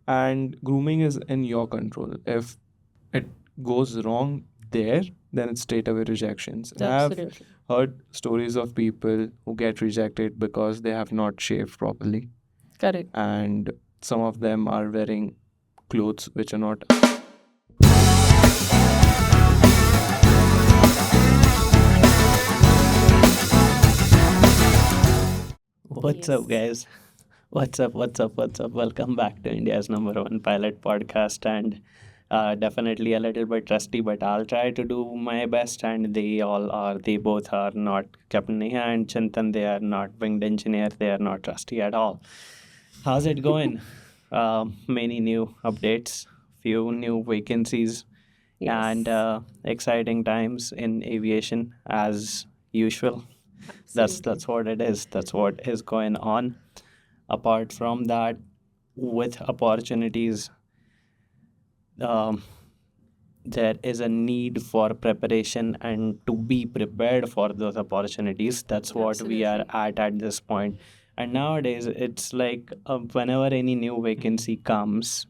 and grooming is in your control. If it goes wrong there, then it's straight away rejections. And I've Absolutely. heard stories of people who get rejected because they have not shaved properly, Correct. and some of them are wearing clothes which are not. What's up, guys? What's up? What's up? What's up? Welcome back to India's #1 pilot podcast. And definitely a little bit rusty, but I'll try to do my best. And they both are not Capt.Neha and Chintan. They are not Winged Engineer. They are not rusty at all. How's it going? Many new updates, few new vacancies, and exciting times in aviation as usual. That's what it is. That's what is going on. Apart from that, with opportunities, um, there is a need for preparation and to be prepared for those opportunities. That's what we are at this point. And nowadays, it's like whenever any new vacancy comes,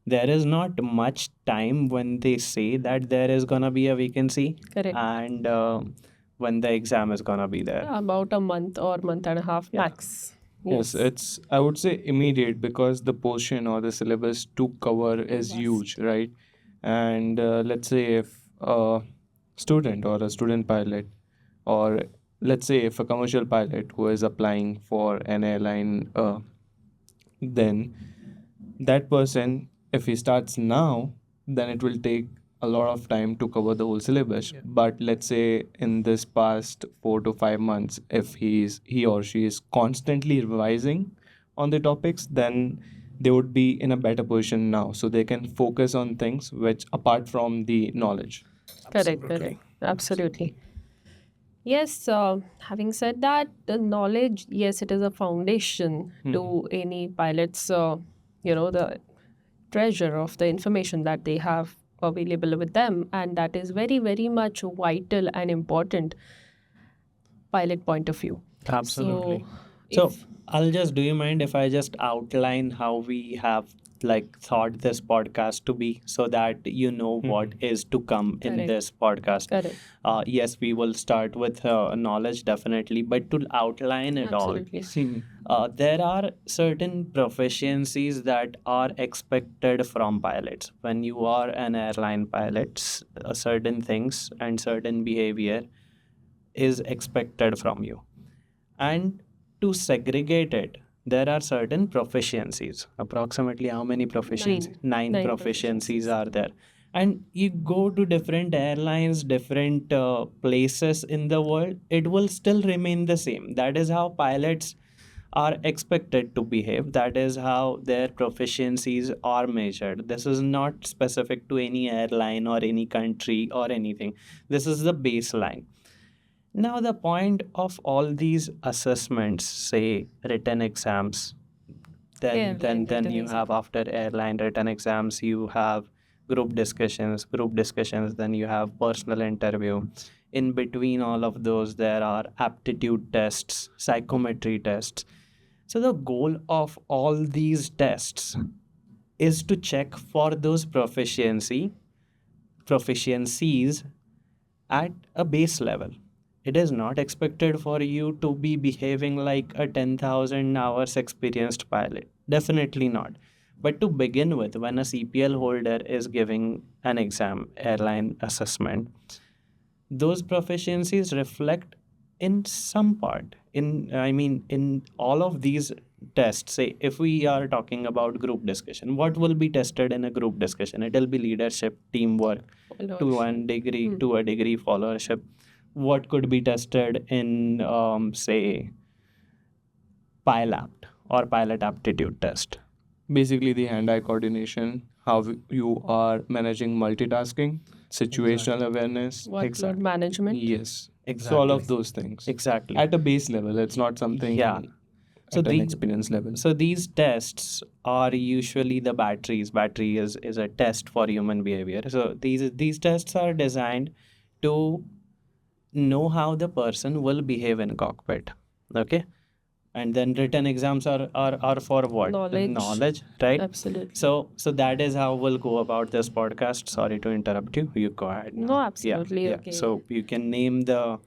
there is not much time when they say that there is gonna be a vacancy Correct. and when the exam is gonna be there. About a month or month and a half max. Yes, it's, I would say, immediate, because the portion or the syllabus to cover is huge, right? And let's say if a student or a student pilot, or let's say if a commercial pilot who is applying for an airline, then that person, if he starts now, then it will take a lot of time to cover the whole syllabus. But let's say in this past 4 to 5 months, if he or she is constantly revising on the topics, then they would be in a better position now, so they can focus on things which apart from the knowledge. Correct. Correct. Absolutely. Yes, having said that, the knowledge, yes, it is a foundation to any pilot's, the treasure of the information that they have available with them. And that is very, very much vital and important pilot point of view. Absolutely. So, So do you mind if I just outline how we have thought this podcast to be, so that you know what is to come in Correct. this podcast? Correct. Yes, we will start with knowledge, definitely, but to outline it Absolutely. all, there are certain proficiencies that are expected from pilots. When you are an airline pilot, certain things and certain behavior is expected from you. And to segregate it, there are certain proficiencies. Approximately how many proficiencies? Nine Nine proficiencies are there. And you go to different airlines, different places in the world, it will still remain the same. That is how pilots are expected to behave. That is how their proficiencies are measured. This is not specific to any airline or any country or anything. This is the baseline. Now, the point of all these assessments, say written exams, then you have, after airline written exams, you have group discussions, then you have personal interview. In between all of those, there are aptitude tests, psychometry tests. So the goal of all these tests is to check for those proficiencies at a base level. It is not expected for you to be behaving like a 10,000 hours experienced pilot. Definitely not. But to begin with, when a CPL holder is giving an exam, airline assessment, those proficiencies reflect in some part. In all of these tests, say if we are talking about group discussion, what will be tested in a group discussion? It will be leadership, teamwork, to a degree followership. What could be tested in, say, PILAPT or pilot aptitude test? Basically, the hand-eye coordination, how you are managing multitasking, situational awareness. Workload management. Yes. Exactly. So all of those things. Exactly. At a base level, it's not something Yeah. So at an experience level. So these tests are usually the batteries. Battery is a test for human behavior. So these tests are designed to know how the person will behave in cockpit. Okay. and then written exams are for what? Knowledge. Right? Absolutely. So that is how we'll go about this podcast. Sorry to interrupt you. You go ahead now. No, absolutely. Yeah. Okay. So you can name the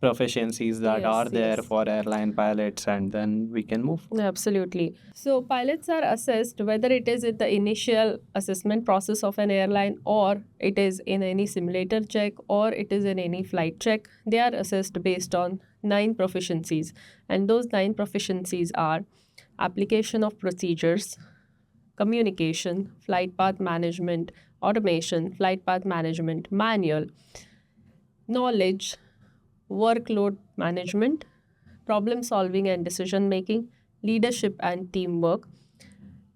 proficiencies that Yes, are there yes. for airline pilots, and then we can move. Absolutely. So, pilots are assessed whether it is in the initial assessment process of an airline, or it is in any simulator check, or it is in any flight check. They are assessed based on 9 proficiencies. And those 9 proficiencies are application of procedures, communication, flight path management, automation, flight path management, manual, knowledge, workload management, problem solving and decision making, leadership and teamwork,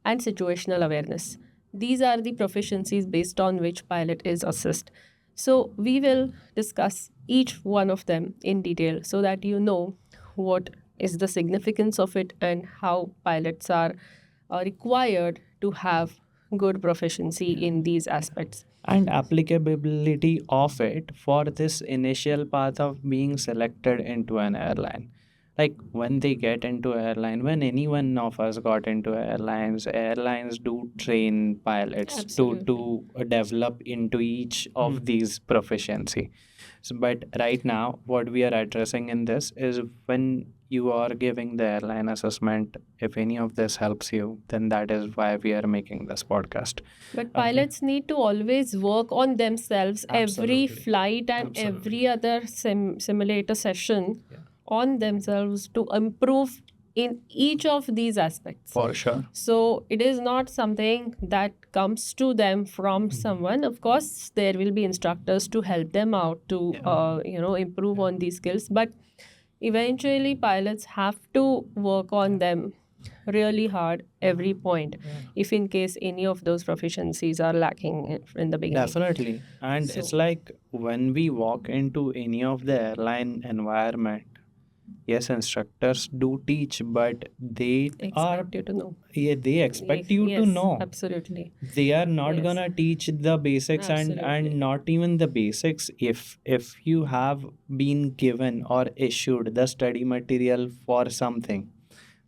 and situational awareness. These are the proficiencies based on which pilot is assessed. So, we will discuss each one of them in detail so that you know what is the significance of it and how pilots are required to have good proficiency in these aspects. And applicability of it for this initial path of being selected into an airline. Like when they get into airline, when any one of us got into airlines do train pilots to develop into each of these proficiency. So, but right now, what we are addressing in this is when you are giving the airline assessment, if any of this helps you, then that is why we are making this podcast. But pilots need to always work on themselves every flight and every other simulator session on themselves to improve in each of these aspects. For sure. So it is not something that comes to them from someone. Of course, there will be instructors to help them out to improve on these skills. But eventually, pilots have to work on them really hard every point if in case any of those proficiencies are lacking in the beginning. Definitely. And it's like when we walk into any of the airline environment, yes, instructors do teach, but they expect you to know. Yeah, they expect you to Yes, know. absolutely. They are not Yes. gonna teach the basics and Absolutely. not even the basics. If you have been given or issued the study material for something,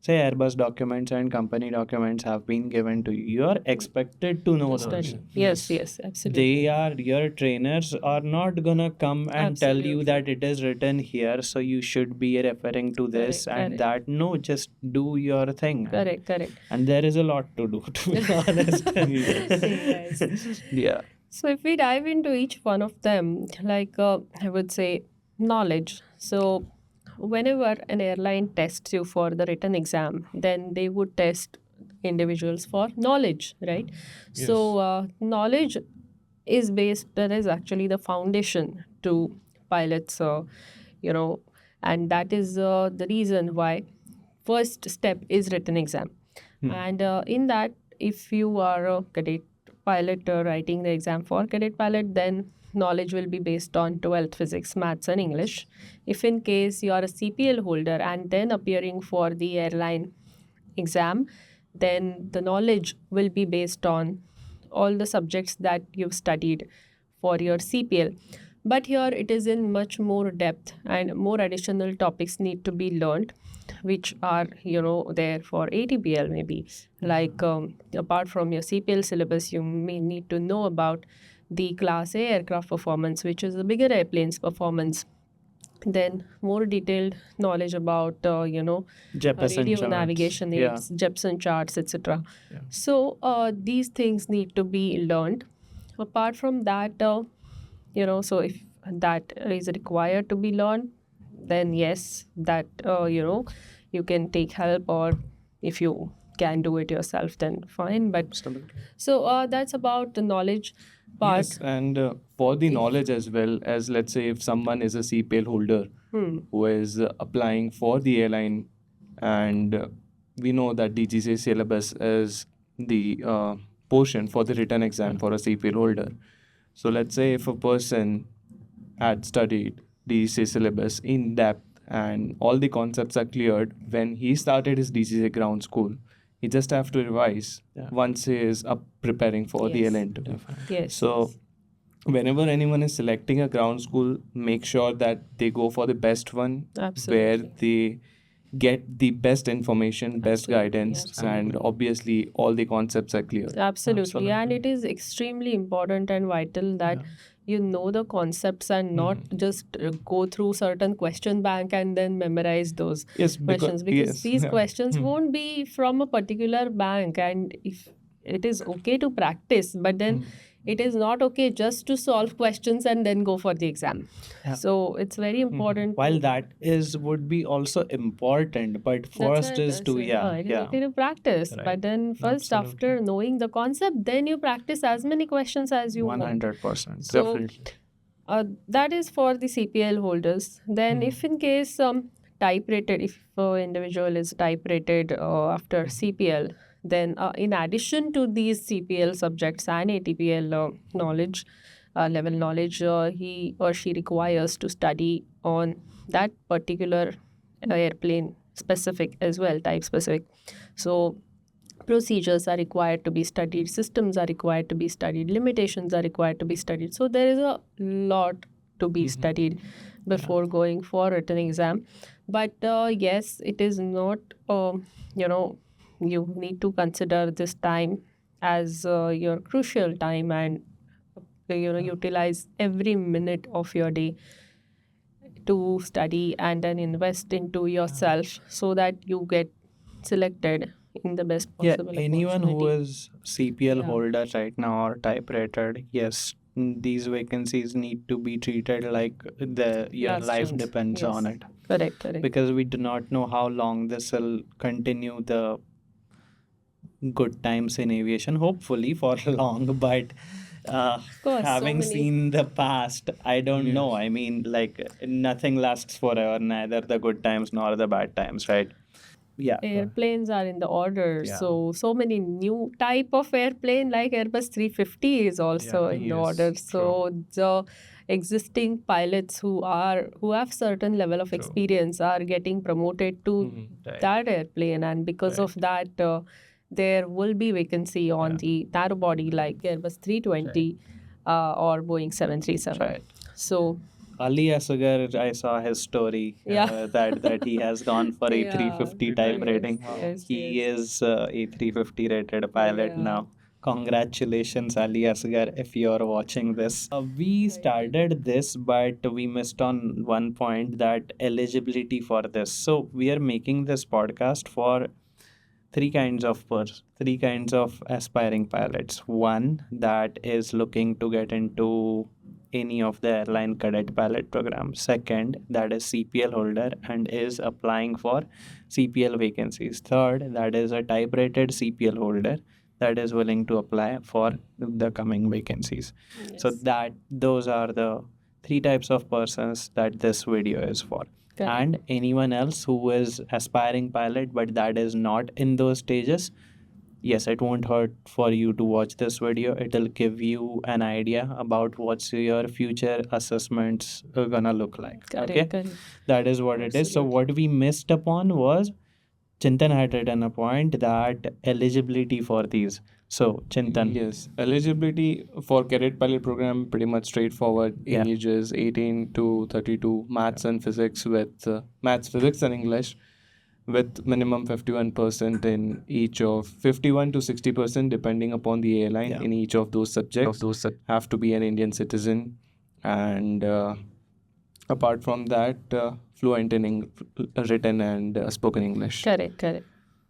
say Airbus documents and company documents have been given to you, you are expected to know those. Study. Yes, yes, absolutely. Your trainers are not gonna come and tell you that it is written here, so you should be referring to this and that. No, just do your thing. Correct. And there is a lot to do, to be honest. Yes. Yeah. So if we dive into each one of them, like I would say knowledge. So whenever an airline tests you for the written exam, then they would test individuals for knowledge, right? Yes. So knowledge is that is actually the foundation to pilots, and that is the reason why first step is written exam. And in that, if you are a cadet pilot writing the exam for cadet pilot, then knowledge will be based on 12th physics, maths and English. If in case you are a CPL holder and then appearing for the airline exam, then the knowledge will be based on all the subjects that you've studied for your CPL. But here it is in much more depth and more additional topics need to be learned, which are, there for ATPL maybe. Like apart from your CPL syllabus, you may need to know about the Class A aircraft performance, which is the bigger airplanes performance. Then more detailed knowledge about, Jeppesen radio charts. navigation aids, Jepson charts, etc. So these things need to be learned. Apart from that, so if that is required to be learned, then yes, that, you can take help, or if you can do it yourself, then fine. But so that's about the knowledge part. Yes, and for the knowledge as well, as let's say if someone is a CPL holder who is applying for the airline, and we know that DGCA syllabus is the portion for the written exam for a CPL holder. So let's say if a person had studied DGCA syllabus in depth and all the concepts are cleared when he started his DGCA ground school, he just have to revise once he is up preparing for the Yes. L interview. Yes. So whenever anyone is selecting a ground school, make sure that they go for the best one, Absolutely. where they get the best information, best Absolutely, guidance, absolutely. and obviously all the concepts are clear. Absolutely. And it is extremely important and vital that you know the concepts and not just go through certain question bank and then memorize those Yes, questions, because these questions won't be from a particular bank. And if it is okay to practice, but then it is not okay just to solve questions and then go for the exam. Yeah. So it's very important. While that would be also important, but first is to it is okay to practice. Right. But then first, after knowing the concept, then you practice as many questions as you want. 100%. So, Definitely. that is for the CPL holders. Then if in case type rated, if individual is type rated after CPL, then in addition to these CPL subjects and ATPL knowledge, level knowledge, he or she requires to study on that particular airplane specific as well, type specific. So procedures are required to be studied, systems are required to be studied, limitations are required to be studied. So there is a lot to be studied before going for written exam. But yes, it is not, you need to consider this time as your crucial time, and utilize every minute of your day to study and then invest into yourself so that you get selected in the best possible anyone who opportunity. is CPL holder right now or type rated, yes, these vacancies need to be treated like your Last life chance. depends on Yes. it, Correct. because we do not know how long this will continue, the good times in aviation, hopefully for long, but course, having so many- seen the past, I don't know. I mean, like, nothing lasts forever, neither the good times nor the bad times, right? Yeah. Airplanes are in the order. Yeah. So many new type of airplane like Airbus 350 is also in the order. So the existing pilots who have certain level of experience are getting promoted to that airplane, and because of that there will be vacancy on the narrow body like Airbus 320 or Boeing 737. Right. So Ali Asgar, I saw his story that he has gone for Yeah. A350 type Yes, rating. yes, He is A350 rated pilot Yeah. now. Congratulations, Ali Asgar, if you're watching this. We started this, but we missed on one point, that eligibility for this. So we are making this podcast for three kinds of aspiring pilots. One that is looking to get into any of the airline cadet pilot program. Second, that is CPL holder and is applying for CPL vacancies. Third, that is a type rated CPL holder that is willing to apply for the coming vacancies. So those are the three types of persons that this video is for. And anyone else who is aspiring pilot but that is not in those stages, yes, it won't hurt for you to watch this video. It'll give you an idea about what's your future assessments gonna look like. Correct. That is what it is. So what we missed upon was, Chintan had written a point that eligibility for these. So Chintan. Yes, eligibility for cadet pilot program pretty much straightforward. Ages 18 to 32, maths and physics with maths, physics and English with minimum 51% in each of 51 to 60% depending upon the airline in each of those subjects. Have to be an Indian citizen, and apart from that, fluent in written and spoken English. Correct.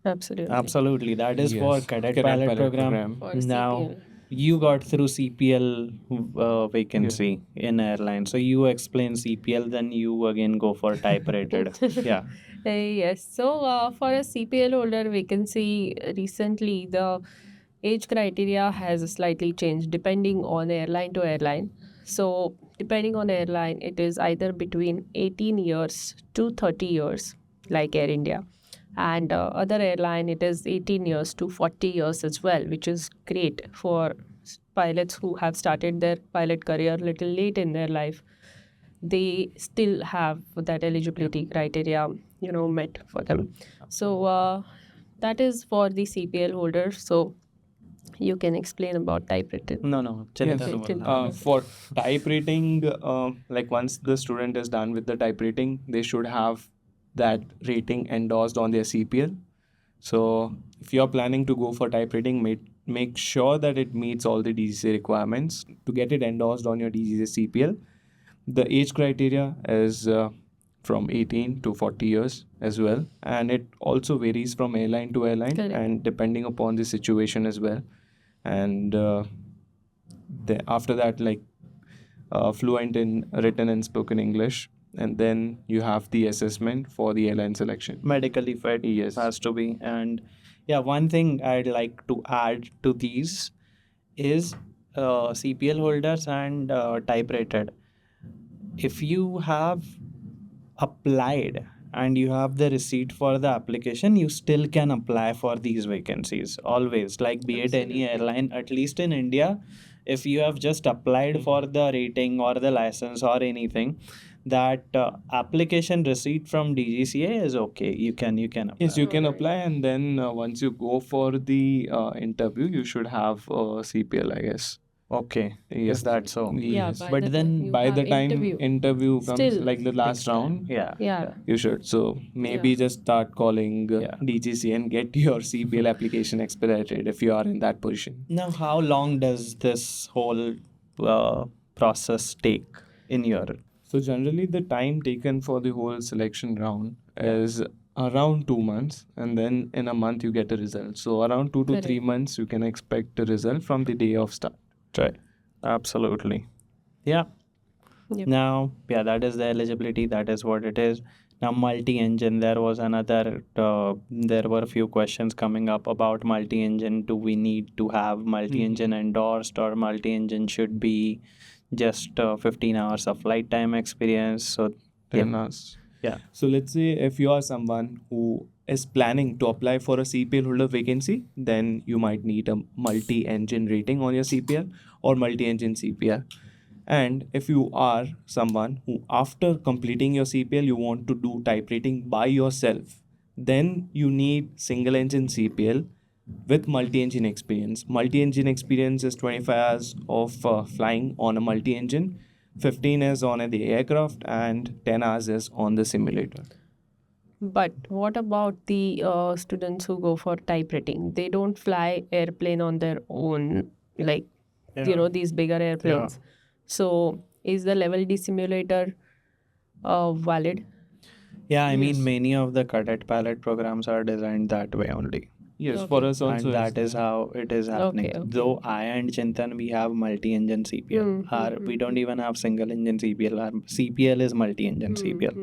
Absolutely. That is for Yes, cadet cadet pilot pilot program. program. Now, CPL. you got through CPL vacancy in airline. So you explain CPL, then you again go for type rated. Yeah. Yes. So for a CPL holder vacancy, recently the age criteria has slightly changed depending on airline to airline. So depending on airline, it is either between 18 years to 30 years, like Air India. And other airline, it is 18 years to 40 years as well, which is great for pilots who have started their pilot career little late in their life. They still have that eligibility criteria, met for them. So that is for the CPL holders. So you can explain about typewritten. No. Chintan. For type rating, like once the student is done with the type rating, they should have that rating endorsed on their CPL. So if you're planning to go for type rating, make sure that it meets all the DGCA requirements to get it endorsed on your DGCA CPL. The age criteria is from 18 to 40 years as well, and it also varies from airline to airline. Correct. And depending upon the situation as well. And after that, like fluent in written and spoken English, and then you have the assessment for the airline selection. Medically fit Yes. has to be. And yeah, one thing I'd like to add to these is CPL holders and type rated. If you have applied and you have the receipt for the application, you still can apply for these vacancies always, like be it any airline, at least in India. If you have just applied for the rating or the license or anything, that application receipt from DGCA is okay. You can apply. Yes, you can Alright. apply, and then once you go for the interview, you should have CPL, I guess. Okay. Yes. Is that so? Yeah, Yes. by But the then time you By have the time interview. interview comes, Still like the last Takes time. round, Yeah. Yeah. you should. So maybe Yeah. just start calling Yeah. DGC and get your CPL application expedited if you are in that position. Now, how long does this whole process take in your? So generally, the time taken for the whole selection round Yeah. is around 2 months, and then in a month you get a result. So around 2 to 3 Correct. months you can expect a result from the day of start. Right. Absolutely. Yeah. Yep. Now, yeah, that is the eligibility. That is what it is. Now, multi-engine. There was another. There were a few questions coming up about multi-engine. Do we need to have multi-engine endorsed, or multi-engine should be just 15 hours of flight time experience? So, 10 hours. yeah. So let's say if you are someone who is planning to apply for a CPL holder vacancy, then you might need a multi-engine rating on your CPL or multi-engine CPL. And if you are someone who after completing your CPL you want to do type rating by yourself, then you need single engine CPL with multi-engine experience. Multi-engine experience is 25 hours of flying on a multi-engine, 15 is on the aircraft, and 10 hours is on the simulator. But what about the students who go for type rating? They don't fly airplane on their own, like these bigger airplanes. So is the level D simulator valid? Yeah, I mean, Yes. many of the cadet pilot programs are designed that way only. Yes, for Okay. us also. And that is how it is happening. Okay. Though I and Chintan, we have multi-engine CPL. We don't even have single-engine CPL. Our CPL is multi-engine CPL.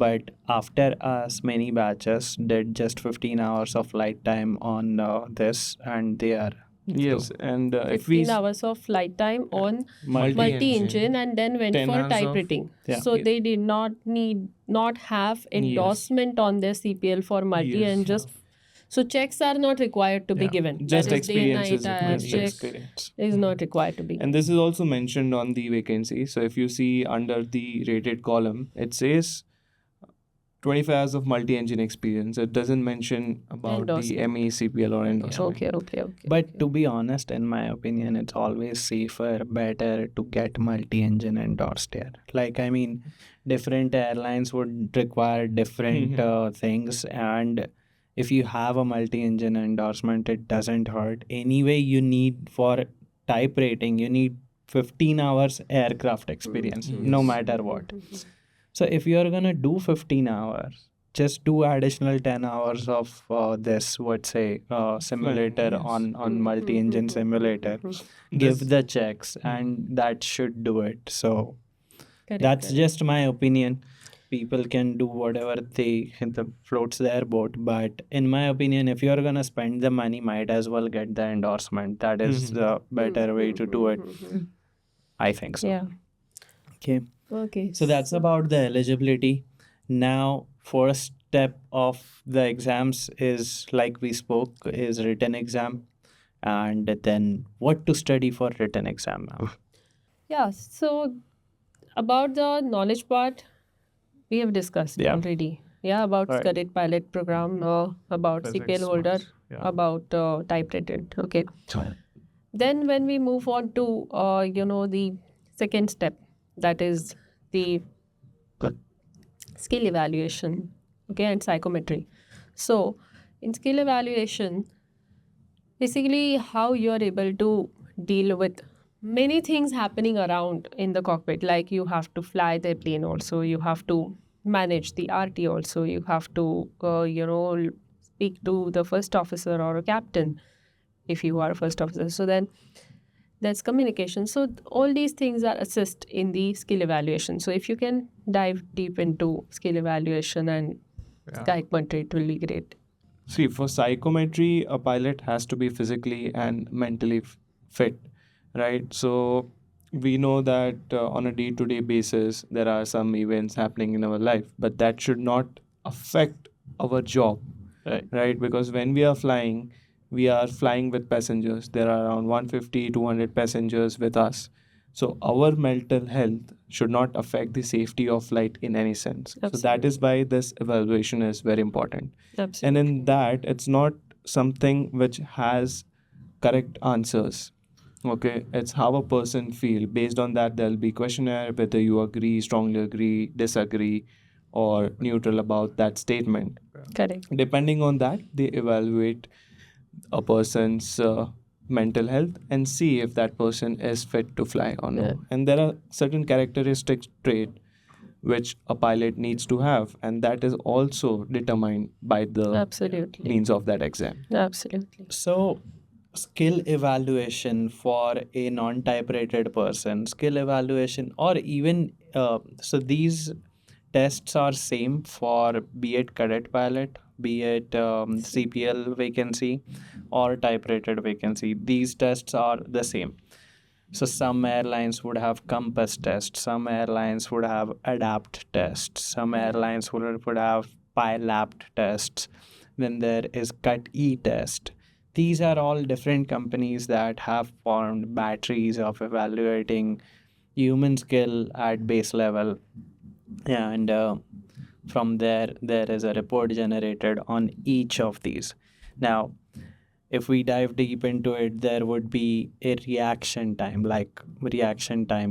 But after us, many batches did just 15 hours of flight time on this, and they are Yes, and if we 15 hours of flight time on multi-engine, multi-engine and then went 10 for hours type of- rating. Yeah. So they did not have endorsement on their CPL for multi and just so checks are not required to be Yeah. given. just That is day experience night is required. just check experience. is not required to be. And this is also mentioned on the vacancy. So if you see under the rated column, it says 25 hours of multi-engine experience. It doesn't mention about Endorsement. the ME, CPL or endorsement. Okay. But to be honest, in my opinion, it's always safer, better to get multi-engine endorsed here. Like, I mean, different airlines would require different things, and if you have a multi-engine endorsement, it doesn't hurt. Anyway, you need for type rating, you need 15 hours aircraft experience, no matter what. So if you're gonna do 15 hours, just do additional 10 hours of this, would say, simulator yes. on multi-engine simulator. Give the checks, and that should do it. So that's just my opinion. People can do whatever they floats their boat, but in my opinion, if you're gonna spend the money, might as well get the endorsement. That is the better way to do it. I think so. Yeah. Okay. Okay. So that's about the eligibility. Now, first step of the exams is, like we spoke, is written exam, and then what to study for written exam, ma'am. Yeah. So about the knowledge part, we have discussed Yeah. already. Yeah, about Right. Cadet pilot program, about CPL holder, about type rated. Okay. Then when we move on to the second step, that is the skill evaluation. okay, and psychometry. So in skill evaluation, basically how you're able to deal with many things happening around in the cockpit, like you have to fly the plane also, you have to manage the RT also, you have to speak to the first officer or a captain if you are a first officer. So then there's communication. So all these things are assist in the skill evaluation. So if you can dive deep into skill evaluation and psychometry, it will be great. See, for psychometry, a pilot has to be physically and mentally fit, right? So we know that on a day-to-day basis, there are some events happening in our life, but that should not affect our job, right? Because when we are flying with passengers. There are around 150, 200 passengers with us. So our mental health should not affect the safety of flight in any sense. So that is why this evaluation is very important. Absolutely. And in that, it's not something which has correct answers. Okay, it's how a person feel. Based on that, there'll be questionnaire whether you agree, strongly agree, disagree, or neutral about that statement. Correct. Depending on that, they evaluate a person's mental health and see if that person is fit to fly or no. And there are certain characteristic trait which a pilot needs to have, and that is also determined by the Absolutely. means of that exam. Absolutely. So, skill evaluation for a non-type rated person, skill evaluation, or even so these tests are same for be it cadet pilot, be it CPL vacancy or type rated vacancy. These tests are the same. So some airlines would have compass tests, some airlines would have adapt tests, some airlines would have PILAPT tests. Then there is CUT-E test. These are all different companies that have formed batteries of evaluating human skill at base level. And from there is a report generated on each of these. Now, if we dive deep into it, there would be a reaction time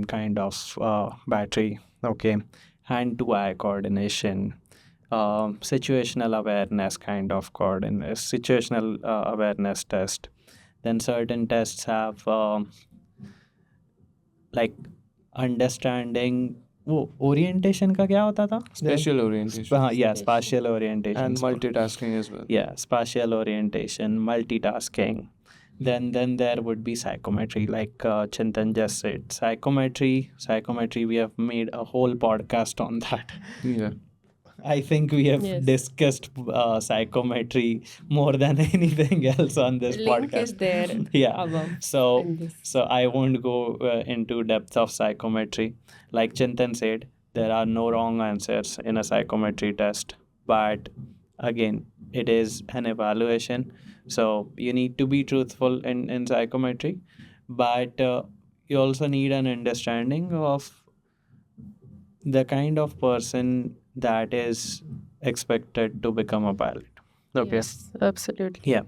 kind of battery. Okay, hand-to-eye coordination, situational awareness kind of situational awareness test. Then certain tests have like understanding. वो orientation का क्या होता था? Spatial orientation. Yeah, spatial orientation. And multitasking as well. Yeah, spatial orientation, multitasking. Then there would be psychometry, like Chintan just said. Psychometry, we have made a whole podcast on that. Yeah. I think we have discussed psychometry more than anything else on this Link podcast. is there. Yeah. Above So I won't go into depth of psychometry. Like Chintan said, there are no wrong answers in a psychometry test. But again, it is an evaluation. So you need to be truthful in psychometry. But you also need an understanding of the kind of person that is expected to become a pilot. Okay. Yes, absolutely. Yeah.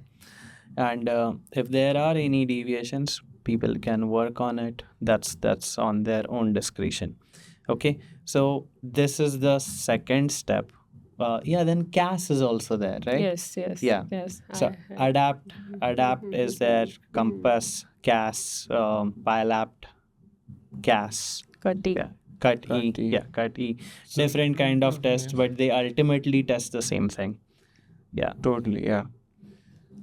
And if there are any deviations, people can work on it. That's on their own discretion. Okay. So this is the second step. Then CAS is also there, right? Yes. Yeah. Yes. So adapt is there. Compass, CAS, PILAPT, CAS. CUT-E. Yeah. CUT-E. Yeah, CUT-E. Different kind of tests, but they ultimately test the same thing. Yeah. Totally, yeah.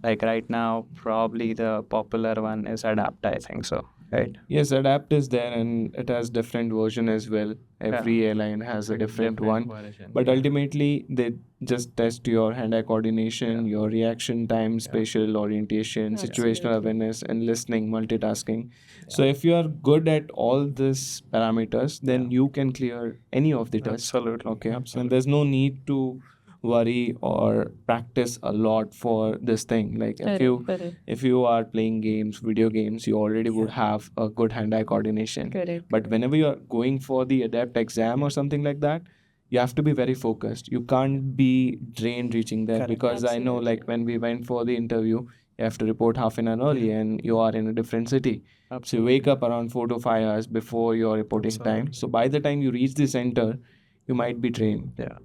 Like right now, probably the popular one is Adapt, I think so. Right? Yes, Adapt is there and it has different version as well. Every airline has a different one. version. But ultimately, they just test your hand-eye coordination, your reaction time, spatial orientation, situational awareness, and listening, multitasking. So if you are good at all these parameters, then you can clear any of the tests. Absolutely. Okay. And there's no need to worry or practice a lot for this thing. Like if you are playing games, video games, you already would have a good hand-eye coordination. Correct. But whenever you're going for the ADEPT exam or something like that, you have to be very focused. You can't be drained reaching there. Correct. Because I know, like, when we went for the interview, you have to report half an hour early and you are in a different city. So you wake up around 4 to 5 hours before your reporting time. So by the time you reach the center, you might be drained. Yeah.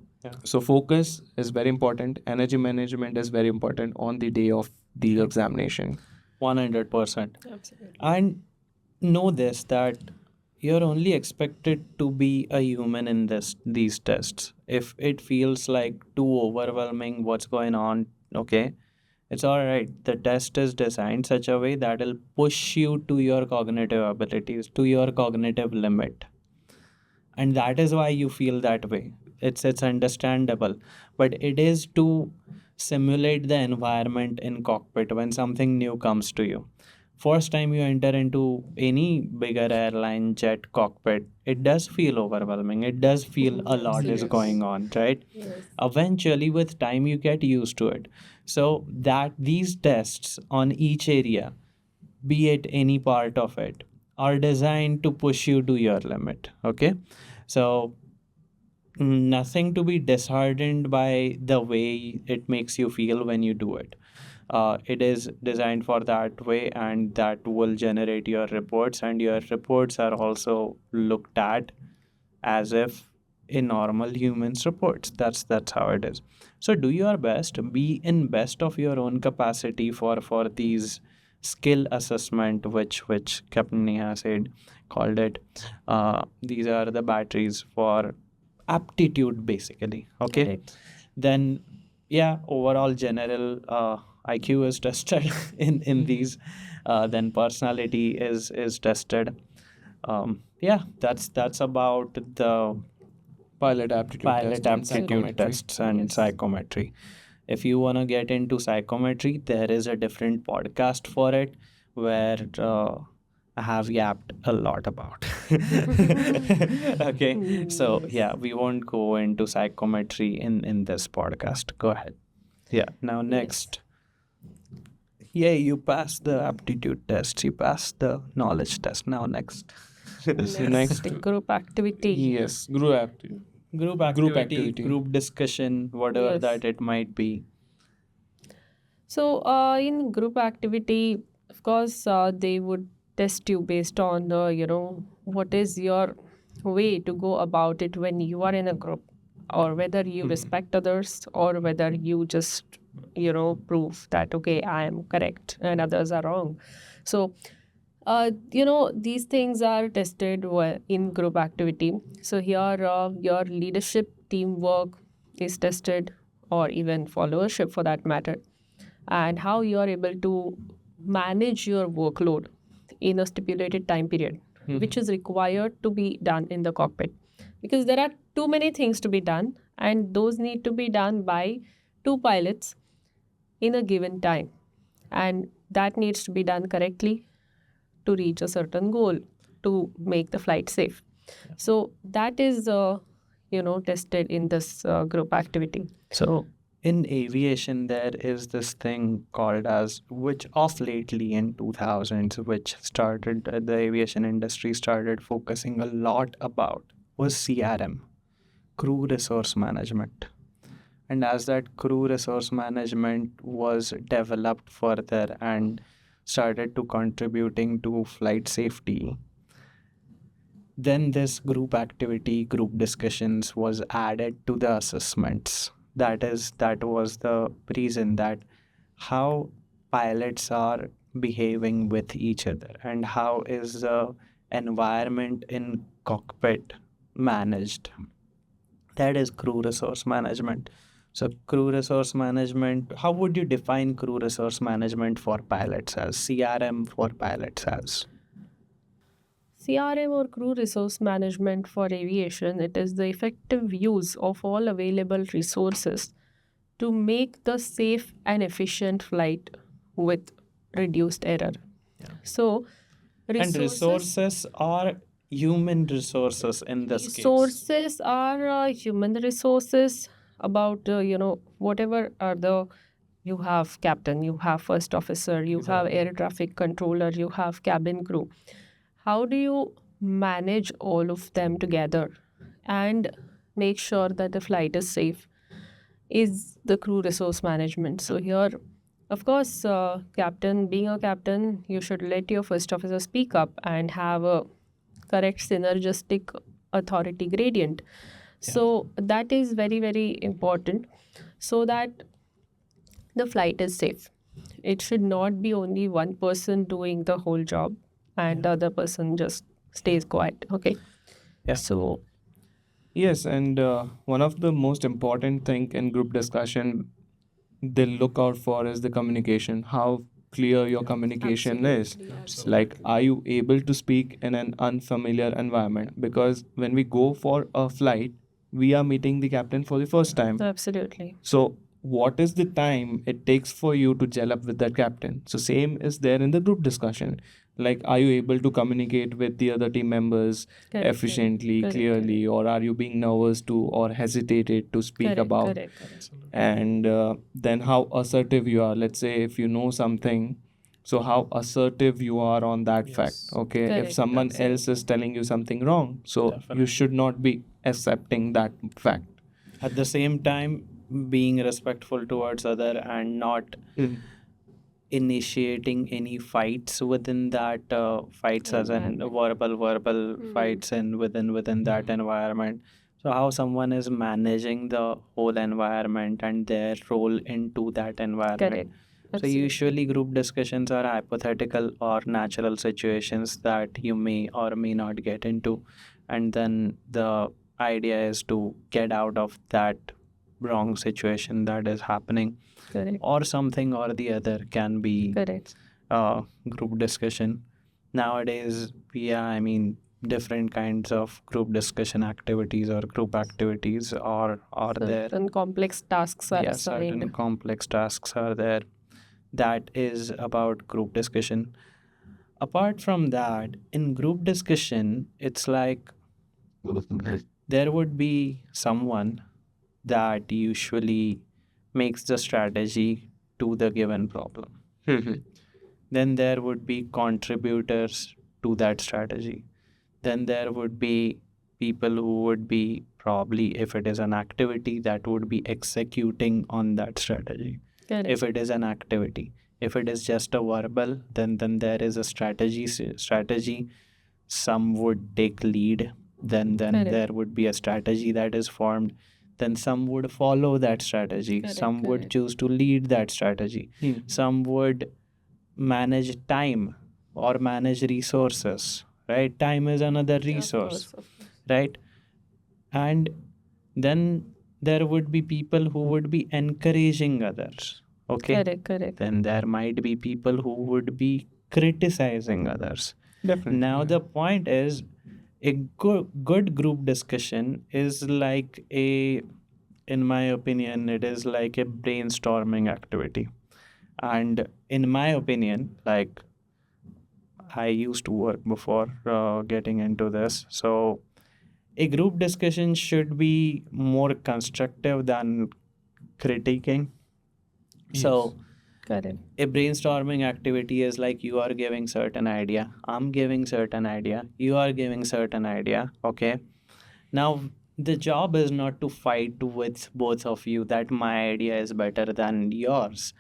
So focus is very important. Energy management is very important on the day of the examination. 100%. Absolutely. And know this, that you're only expected to be a human in these tests. If it feels like too overwhelming what's going on, okay, it's all right. The test is designed such a way that will push you to your cognitive abilities, to your cognitive limit. And that is why you feel that way. It's understandable. But it is to simulate the environment in cockpit when something new comes to you. First time you enter into any bigger airline jet cockpit, it does feel overwhelming. It does feel a lot is going on, right? Yes. Eventually with time you get used to it. So that these tests on each area, be it any part of it, are designed to push you to your limit. Okay, so nothing to be disheartened by the way it makes you feel when you do it. It is designed for that way, and that will generate your reports, and your reports are also looked at as if a normal human's reports. That's how it is. So do your best, be in best of your own capacity for these skill assessment, which Capt.Neha said, called it. These are the batteries for aptitude, basically. Okay. Correct. Then yeah, overall general IQ is tested in these. Then personality is tested. Yeah, that's about the Pilot aptitude pilot test and aptitude psychometry. tests and Yes. psychometry. If you want to get into psychometry, there is a different podcast for it where I have yapped a lot about. Okay, so Yes. yeah, we won't go into psychometry in this podcast. Go ahead. Yeah, now Yes. next. Yeah, you passed the aptitude test, you passed the knowledge test. Now next. Next, group activity. Yes, group activity. Group Group activity, activity. group discussion, whatever Yes. that it might be. So, in group activity, of course, they would test you based on what is your way to go about it when you are in a group, or whether you respect others, or whether you just prove that okay, I am correct and others are wrong. So, these things are tested in group activity. So here, your leadership, teamwork is tested, or even followership for that matter, and how you are able to manage your workload in a stipulated time period, which is required to be done in the cockpit. Because there are too many things to be done, and those need to be done by two pilots in a given time. And that needs to be done correctly to reach a certain goal to make the flight safe. So that is, tested in this group activity. So in aviation, there is this thing called as, which of lately in 2000s, which started the aviation industry started focusing a lot about, was CRM, crew resource management. And as that crew resource management was developed further and started to contributing to flight safety, then this group activity, group discussions was added to the assessments. That was the reason that how pilots are behaving with each other and how is the environment in cockpit managed. That is crew resource management. So crew resource management, how would you define crew resource management for pilots as, CRM for pilots as? CRM, or crew resource management for aviation, it is the effective use of all available resources to make the safe and efficient flight with reduced error. So, And resources are human resources in this case. resources are human resources. About whatever are the, you have captain, you have first officer, you have air traffic controller, you have cabin crew. How do you manage all of them together and make sure that the flight is safe is the crew resource management. So here, of course, captain, being a captain, you should let your first officer speak up and have a correct synergistic authority gradient. So that is very, very important so that the flight is safe. It should not be only one person doing the whole job and the other person just stays quiet. Okay. Yeah. So Yes, and one of the most important thing in group discussion they look out for is the communication. How clear your communication is. Like, are you able to speak in an unfamiliar environment? Because when we go for a flight, we are meeting the captain for the first time. absolutely. So, what is the time it takes for you to gel up with that captain? So, same is there in the group discussion. Like, are you able to communicate with the other team members Correct, efficiently, correct, clearly, or are you being nervous to or hesitated to speak correct, about? correct. And then how assertive you are. Let's say if you know something, so how assertive you are on that fact. Okay, if Correct, someone else is telling you something wrong, so you should not be accepting that fact. At the same time, being respectful towards other and not initiating any fights within that fights as in verbal fights and within that environment. So how someone is managing the whole environment and their role into that environment. Correct. So usually group discussions are hypothetical or natural situations that you may or may not get into, and then the idea is to get out of that wrong situation that is happening, Correct. or something or the other can be Correct. group discussion. Nowadays, I mean, different kinds of group discussion activities or group activities are there. Certain complex tasks are Yeah, assigned. certain complex tasks are there. That is about group discussion. Apart from that, in group discussion, it's like there would be someone that usually makes the strategy to the given problem. Then there would be contributors to that strategy. Then there would be people who would be probably, if it is an activity, that would be executing on that strategy. Correct. If it is an activity, if it is just a verbal, then there is a strategy. Some would take lead. Then Correct. there would be a strategy that is formed. Then some would follow that strategy. Correct, Some would correct. choose to lead that strategy. Some would manage time or manage resources, right? Time is another resource, right? And then there would be people who would be encouraging others, okay? Correct. Then there might be people who would be criticizing others. Definitely. Now the point is, a good group discussion is like in my opinion, it is like a brainstorming activity. And in my opinion, like, I used to work before getting into this. So a group discussion should be more constructive than critiquing. So Correct. a brainstorming activity is like you are giving certain idea, I'm giving certain idea, you are giving certain idea, okay? Now the job is not to fight with both of you that my idea is better than yours,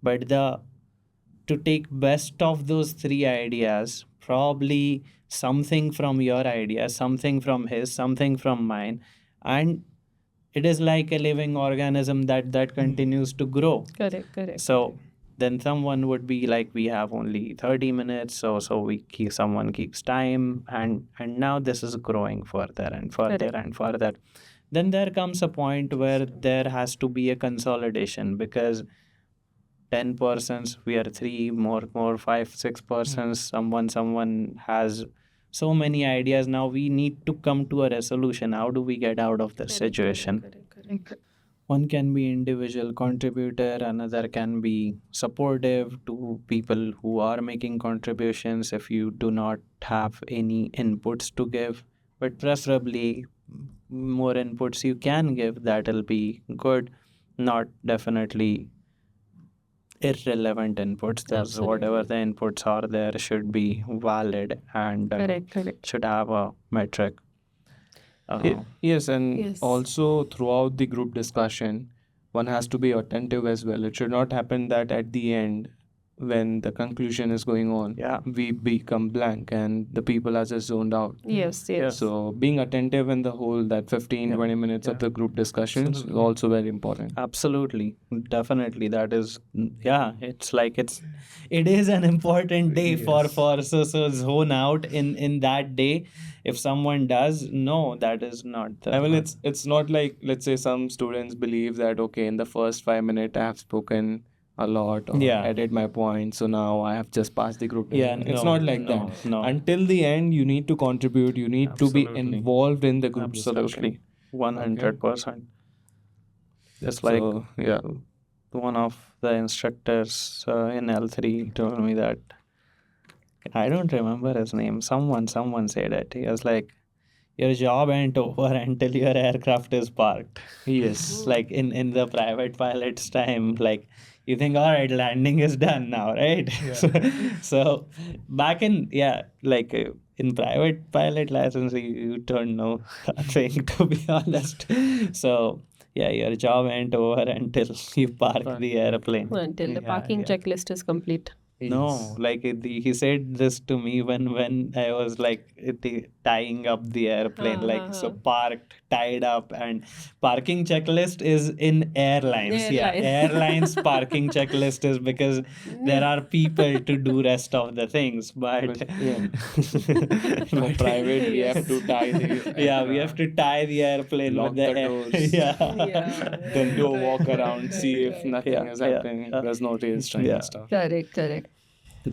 but to take best of those three ideas, probably something from your idea, something from his, something from mine, and it is like a living organism that continues to grow. Correct. So then someone would be like, we have only 30 minutes, so we keep, someone keeps time, and now this is growing further and further Correct. and further. Then there comes a point where there has to be a consolidation, because 10 persons, we are three, more 5 6 persons, someone has so many ideas. Now we need to come to a resolution. How do we get out of this situation? Correct. One can be individual contributor, another can be supportive to people who are making contributions if you do not have any inputs to give, but preferably more inputs you can give, that'll be good, not definitely irrelevant inputs. Those whatever the inputs are there should be valid and Correct. should have a metric. Yes, and Yes. also throughout the group discussion, one has to be attentive as well. It should not happen that at the end, when the conclusion is going on, we become blank and the people are just zoned out. Yes, yes. So being attentive in the whole that 15-20 minutes of the group discussions is also very important. Absolutely, definitely. That is, it's like it is an important day for so zone out in that day. If someone does, no, that is not the. I mean, it's not like, let's say some students believe that, okay, in the first 5 minutes I have spoken a lot or added my point, so now I have just passed the group. It's not like that. No. Until the end, you need to contribute. You need to be Absolutely. involved in the group Absolutely, discussion. 100%. Just like So one of the instructors in L3 told me that, I don't remember his name. Someone said it. He was like, your job ain't over until your aircraft is parked. yes, Like in the private pilot's time, like you think, all right, landing is done now, right? So back in in private pilot license, you don't know a thing, to be honest. So your job ain't over until you park the airplane. Until the parking checklist is complete. No, like he said this to me when I was like tying up the airplane, like so parked, tied up, and parking checklist is in airlines. Airlines parking checklist is because there are people to do rest of the things, but for private we have to tie the we have to tie the airplane lock with the the doors. Then do a walk around, see if nothing is happening. There's no tail strain and stuff. Correct.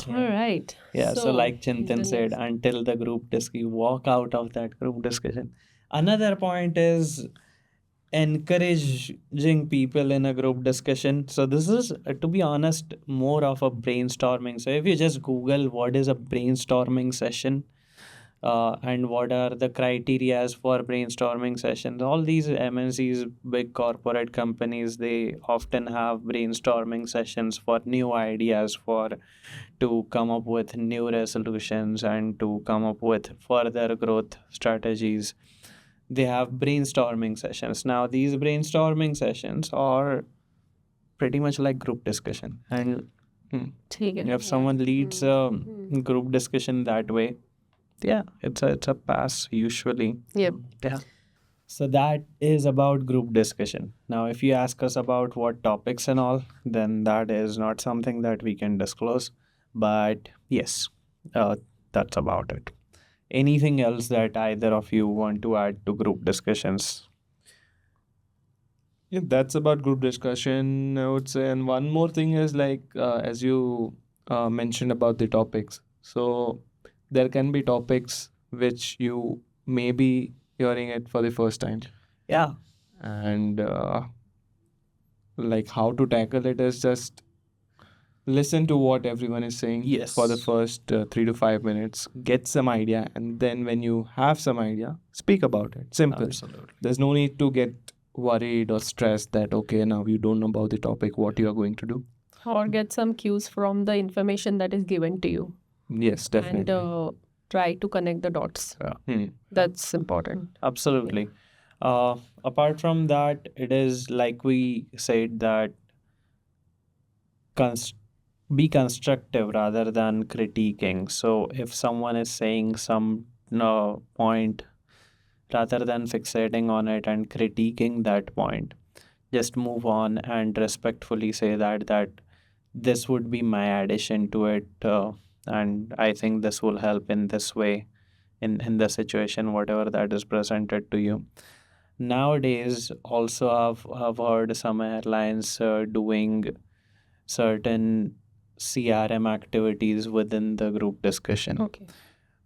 All right. So like Chintan said, until the group you walk out of that group discussion. Another point is encouraging people in a group discussion. So this is, to be honest, more of a brainstorming. So if you just Google what is a brainstorming session, and what are the criterias for brainstorming sessions, all these MNCs, big corporate companies, they often have brainstorming sessions for new ideas, to come up with new resolutions and to come up with further growth strategies. They have brainstorming sessions. Now these brainstorming sessions are pretty much like group discussion, and if someone leads a group discussion that way, it's a pass usually. Yep. Yeah. So that is about group discussion. Now, if you ask us about what topics and all, then that is not something that we can disclose. But yes, that's about it. Anything else that either of you want to add to group discussions? Yeah, that's about group discussion, I would say. And one more thing is like, as you mentioned about the topics. So there can be topics which you may be hearing it for the first time. Yeah. And like how to tackle it is just listen to what everyone is saying for the first 3 to 5 minutes, get some idea, and then when you have some idea, speak about it. Simple. Absolutely. There's no need to get worried or stressed that, okay, now you don't know about the topic, what you are going to do. Or get some cues from the information that is given to you. Yes, definitely. And try to connect the dots. That's important. Absolutely. Apart from that, it is like we said that be constructive rather than critiquing. So if someone is saying some point, rather than fixating on it and critiquing that point, just move on and respectfully say that this would be my addition to it, and I think this will help in this way in the situation, whatever that is presented to you. Nowadays, also I've heard some airlines doing certain CRM activities within the group discussion. Okay.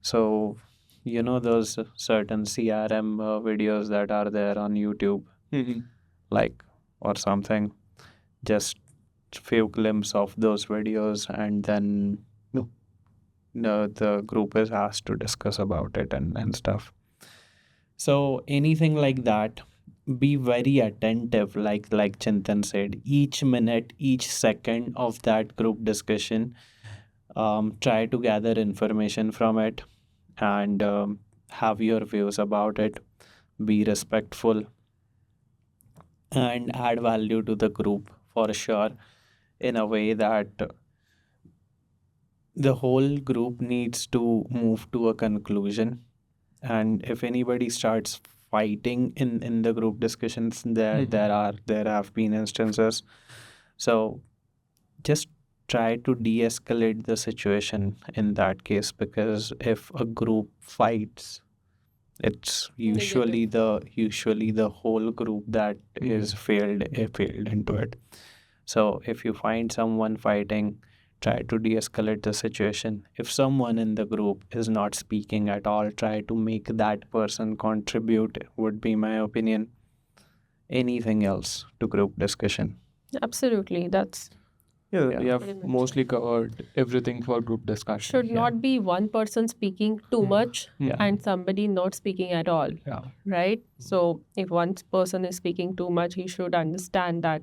So, those certain CRM videos that are there on YouTube, like, or something, just few glimpses of those videos, and then the group is asked to discuss about it and stuff. So anything like that, be very attentive, like Chintan said, each minute, each second of that group discussion, try to gather information from it, and have your views about it, be respectful, and add value to the group for sure, in a way that the whole group needs to move to a conclusion. And if anybody starts fighting in the group discussions, there have been instances. So just try to de-escalate the situation in that case, because if a group fights, it's usually the whole group that is failed into it. So if you find someone fighting, try to de-escalate the situation. If someone in the group is not speaking at all, try to make that person contribute, would be my opinion. Anything else to group discussion? Absolutely. That's Yeah, we have pretty much mostly covered everything for group discussion. should not be one person speaking too much and somebody not speaking at all. Yeah. Right? So if one person is speaking too much, he should understand that,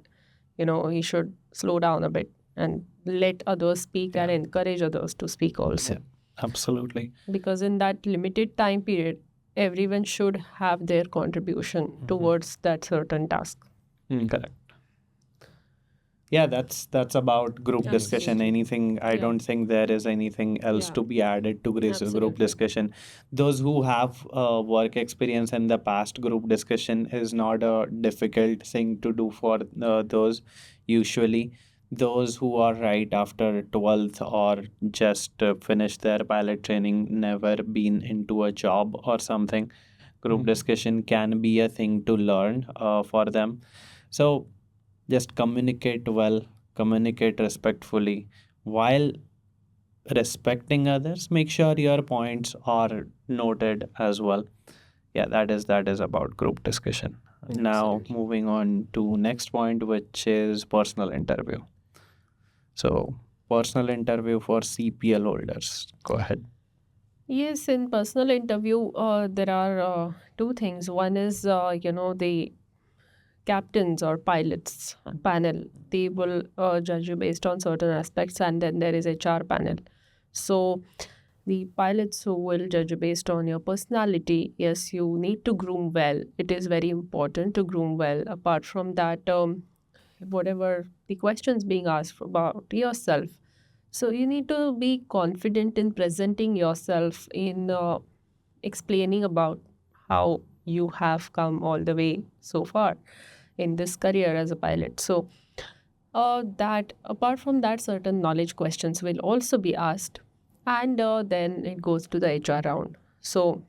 he should slow down a bit and let others speak and encourage others to speak also. Absolutely. Because in that limited time period, everyone should have their contribution towards that certain task. Correct. Yeah, that's about group discussion. Anything, I don't think there is anything else to be added to group discussion. Those who have work experience in the past, group discussion is not a difficult thing to do for those. Usually, those who are right after 12th or just finished their pilot training, never been into a job or something, group discussion can be a thing to learn for them. So just communicate well, communicate respectfully. While respecting others, make sure your points are noted as well. Yeah, that is about group discussion. Now moving on to next point, which is personal interview. So personal interview for CPL holders. Go ahead. Yes, in personal interview, there are two things. One is, the captains or pilots panel. They will judge you based on certain aspects, and then there is HR panel. So the pilots who will judge you based on your personality, yes, you need to groom well. It is very important to groom well. Apart from that, whatever the questions being asked about yourself, so you need to be confident in presenting yourself, in explaining about how you have come all the way so far in this career as a pilot. So that apart from that, certain knowledge questions will also be asked, and then it goes to the HR round. So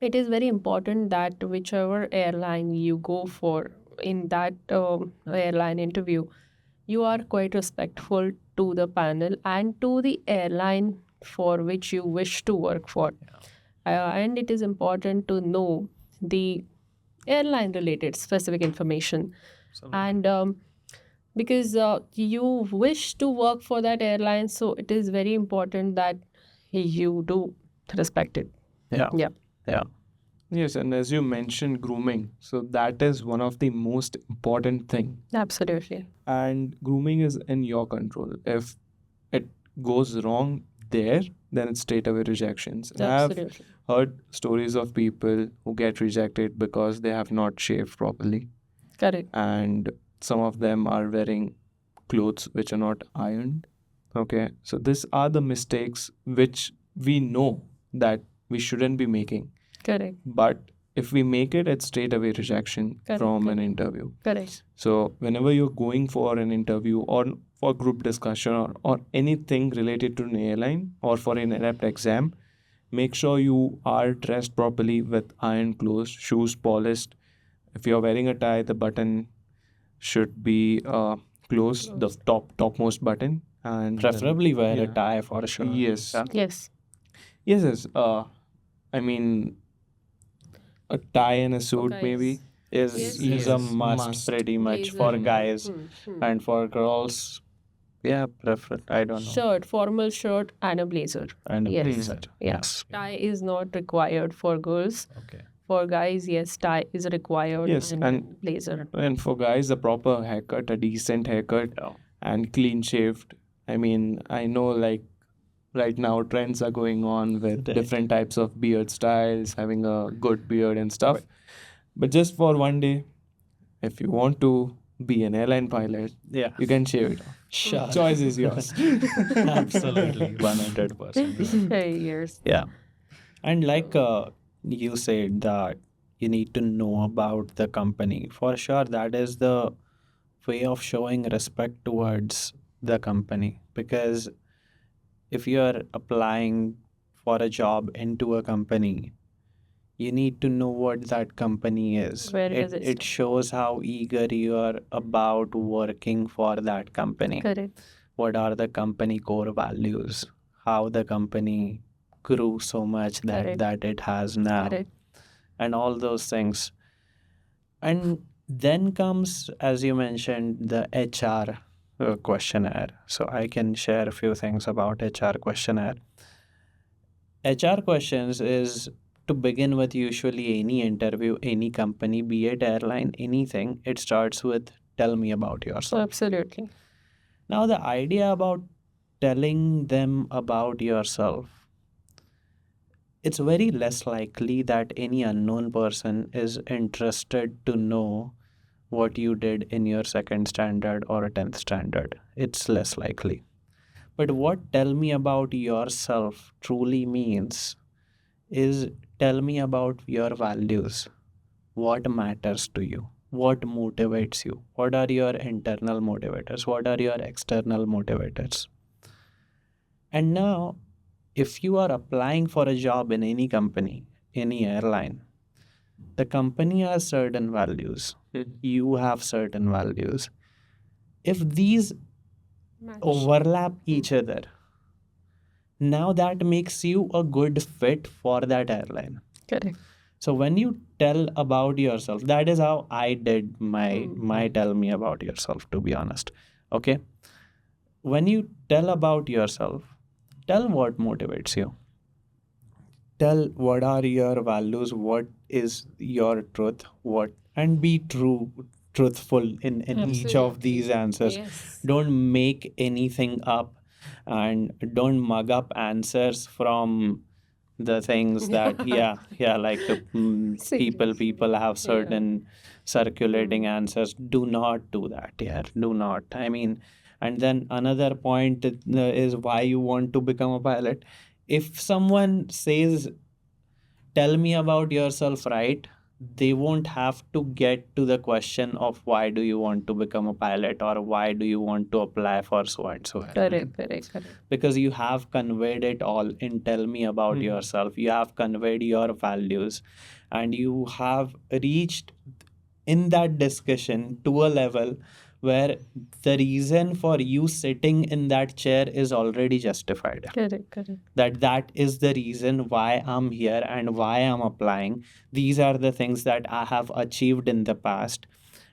it is very important that whichever airline you go for, in that airline interview, you are quite respectful to the panel and to the airline for which you wish to work for. And it is important to know the airline related specific information. And because you wish to work for that airline, so it is very important that you do respect it. Yeah. Yes, and as you mentioned grooming, so that is one of the most important thing. Absolutely. And grooming is in your control. If it goes wrong there, then it's straight away rejections. And I have Absolutely. heard stories of people who get rejected because they have not shaved properly, Correct. and some of them are wearing clothes which are not ironed. Okay, so these are the mistakes which we know that we shouldn't be making. Correct. But if we make it, it's straight away rejection Correct, from an correct. interview. Correct. So whenever you're going for an interview or for group discussion or anything related to an airline or for an adept exam, make sure you are dressed properly with iron clothes, shoes polished. If you're wearing a tie, the button should be closed, the topmost button, and Preferably wear a yeah. tie for sure. Yes. Yeah. Yes. Yes. I mean, a tie and a suit guys. maybe Is Yes, a yes. must, pretty much for Blazer. guys. And for girls, yeah, prefer. I don't know. Shirt, formal shirt and a blazer. And a Yes. blazer. Yeah. Yes. Tie is not required for girls. Okay. For guys, yes, tie is required. Yes, and blazer. And for guys, a proper haircut, a decent haircut, Yeah. and clean shaved. I mean, I know like right now trends are going on with Right. different types of beard styles, having a good beard and stuff. But just for one day, if you want to be an airline pilot, Yeah. you can shave it off. Sure. Choice is yours. Absolutely, 100%. Years. Yeah. And like you said that you need to know about the company. For sure, that is the way of showing respect towards the company. Because if you are applying for a job into a company, you need to know what that company is. Where does it It stand? shows how eager you are about working for that company. Correct. What are the company core values? How the company grew so much Correct. that it has now, Correct. and all those things. And then comes, as you mentioned, the HR questionnaire. So I can share a few things about HR questionnaire. HR questions is to begin with, usually any interview, any company, be it airline, anything, it starts with tell me about yourself. Absolutely. Now, the idea about telling them about yourself, it's very less likely that any unknown person is interested to know what you did in your second standard or 10th standard. It's less likely. But what tell me about yourself truly means is tell me about your values. What matters to you? What motivates you? What are your internal motivators? What are your external motivators? And now, if you are applying for a job in any company, any airline, the company has certain values. You have certain values. If these overlap each other, now that makes you a good fit for that airline. Correct. So when you tell about yourself, that is how I did my tell me about yourself, to be honest. Okay. When you tell about yourself, tell what motivates you. Tell what are your values, what is your truth, what, and be truthful in each of these answers. Yes. Don't make anything up, and don't mug up answers from the things that like people have certain circulating answers. Do not do that. Do not. I mean, and then another point is why you want to become a pilot. If someone says tell me about yourself, right, they won't have to get to the question of why do you want to become a pilot or why do you want to apply for so and so. Correct. Because you have conveyed it all in tell me about yourself. You have conveyed your values, and you have reached in that discussion to a level where the reason for you sitting in that chair is already justified. Correct. That is the reason why I'm here and why I'm applying. These are the things that I have achieved in the past,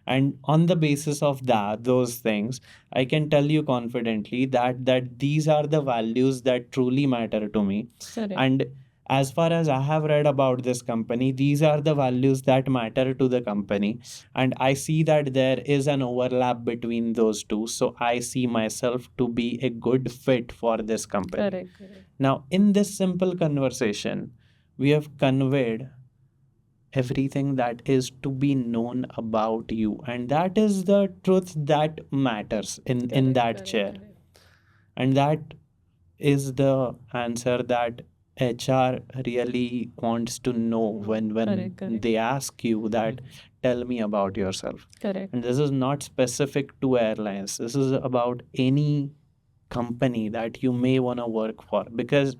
and on the basis of those things, I can tell you confidently that these are the values that truly matter to me. Correct. And as far as I have read about this company, these are the values that matter to the company, and I see that there is an overlap between those two, so I see myself to be a good fit for this company. Correct. Now, in this simple conversation, we have conveyed everything that is to be known about you, and that is the truth that matters in that chair. And that is the answer that HR really wants to know when Correct. they ask you that tell me about yourself. Correct. And this is not specific to airlines. This is about any company that you may want to work for, because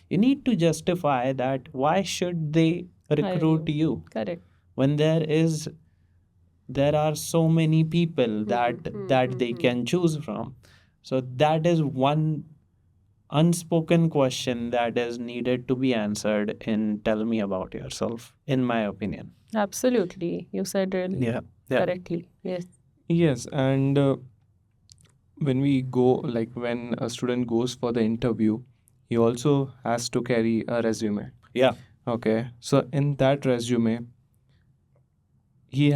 you need to justify that why should they recruit you Correct. when there are so many people that they can choose from. So that is one unspoken question that is needed to be answered in tell me about yourself, in my opinion. Absolutely. You said really Yeah. correctly. Yes. Yes, and when we go, like when a student goes for the interview, he also has to carry a resume. Yeah. Okay, so in that resume, he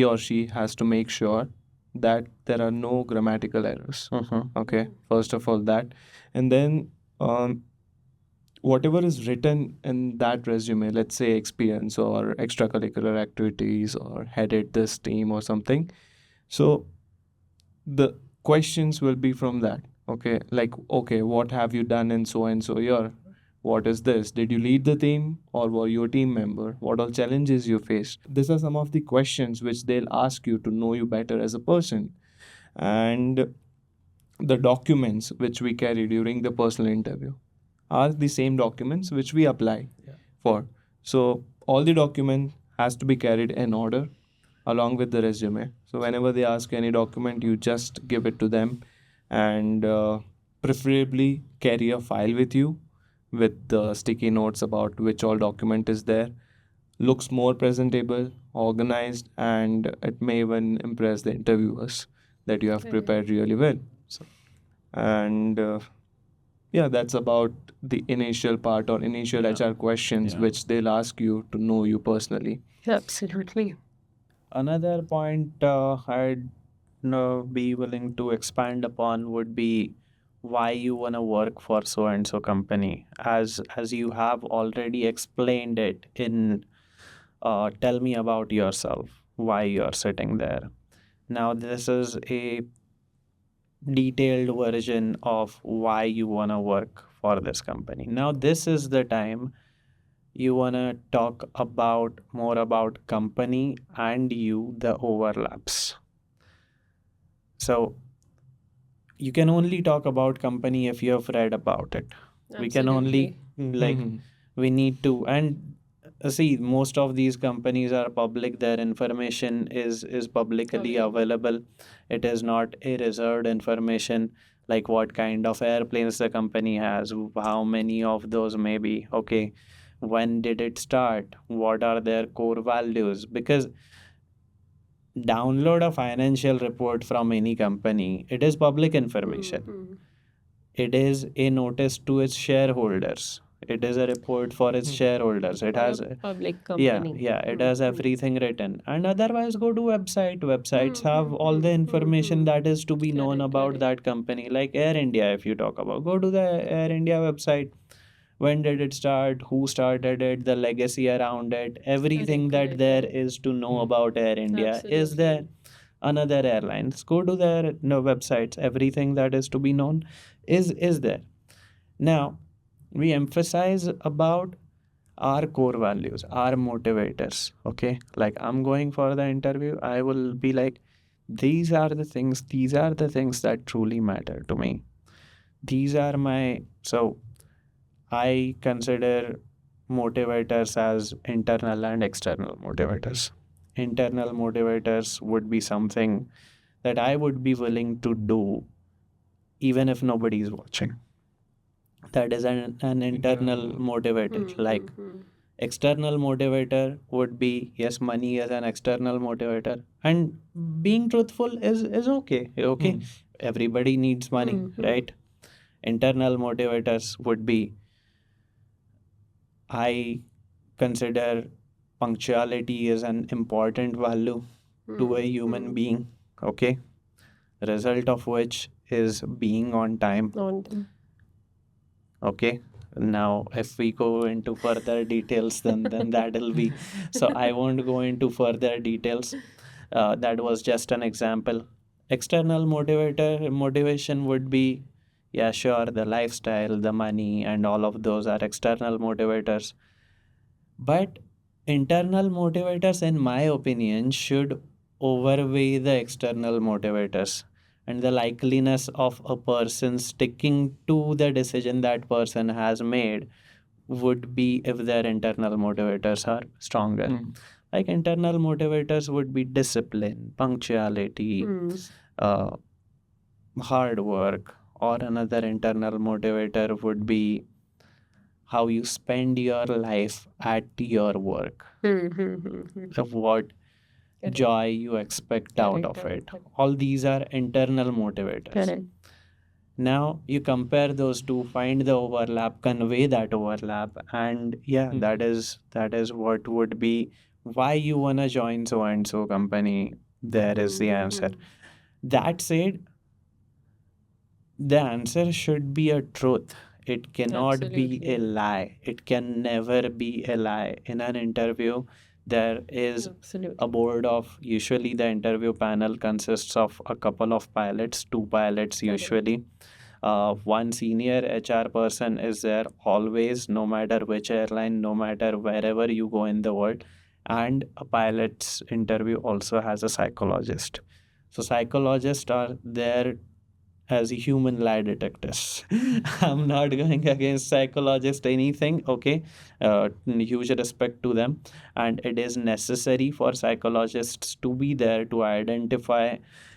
or she has to make sure that there are no grammatical errors. Okay, first of all that, and then whatever is written in that resume, let's say experience or extracurricular activities or headed this team or something, so the questions will be from that. Okay, like, okay, what have you done in so and so year? What is this? Did you lead the team or were you a team member? What all challenges you faced? These are some of the questions which they'll ask you to know you better as a person. And the documents which we carry during the personal interview are the same documents which we apply for. So all the document has to be carried in order along with the resume. So whenever they ask any document, you just give it to them, and preferably carry a file with you with the sticky notes about which all document is there. Looks more presentable, organized, and it may even impress the interviewers that you have prepared really well. So, and yeah, that's about the initial part or initial HR questions which they'll ask you to know you personally. Absolutely. Another point I'd be willing to expand upon would be why you want to work for so and so company. As you have already explained it in tell me about yourself, why you're sitting there. Now this is a detailed version of why you want to work for this company. Now this is the time you want to talk about more about company and you, the overlaps. So you can only talk about company if you have read about it. We can only like we need to, and see, most of these companies are public. Their information is publicly available. It is not a reserved information, like what kind of airplanes the company has, how many of those may be, okay, when did it start, what are their core values. Because download a financial report from any company, it is public information. It is a notice to its shareholders. It is a report for its shareholders. It has Public company. Yeah, it has everything written. And otherwise, go to website. Websites have all the information that is to be known about that company. Like Air India, if you talk about, go to the Air India website. When did it start? Who started it? The legacy around it. Everything that there is to know about Air India is there. Another airlines, go to their websites. Everything that is to be known is there. Now we emphasize about our core values, our motivators. Okay, like I'm going for the interview, I will be like, these are the things that truly matter to me. These are my, so I consider motivators as internal and external motivators. Internal motivators would be something that I would be willing to do even if nobody is watching. That is an internal motivator. Like external motivator would be, yes, money is an external motivator, and being truthful is okay. Okay, everybody needs money, right? Internal motivators would be, I consider punctuality is an important value to a human being. Okay, result of which is being on time. Okay, now if we go into further details, then that'll be, so I won't go into further details. That was just an example. External motivation would be, yeah, sure, the lifestyle, the money, and all of those are external motivators. But internal motivators, in my opinion, should overweigh the external motivators, and the likeliness of a person sticking to the decision that person has made would be if their internal motivators are stronger. Like internal motivators would be discipline, punctuality, hard work, or another internal motivator would be how you spend your life at your work, of what joy you expect out of it. All these are internal motivators. Now you compare those two, find the overlap, convey that overlap, and yeah, that is what would be why you wanna join so and so company. There is the answer. That said, the answer should be a truth. It cannot be a lie. It can never be a lie. In an interview, There is Absolutely. a board of, usually the interview panel consists of a couple of pilots, two pilots Correct. usually. One senior HR person is there always, no matter which airline, no matter wherever you go in the world. And a pilot's interview also has a psychologist. So psychologists are there as human lie detectors. I'm not going against psychologists anything, okay? Huge respect to them, and it is necessary for psychologists to be there to identify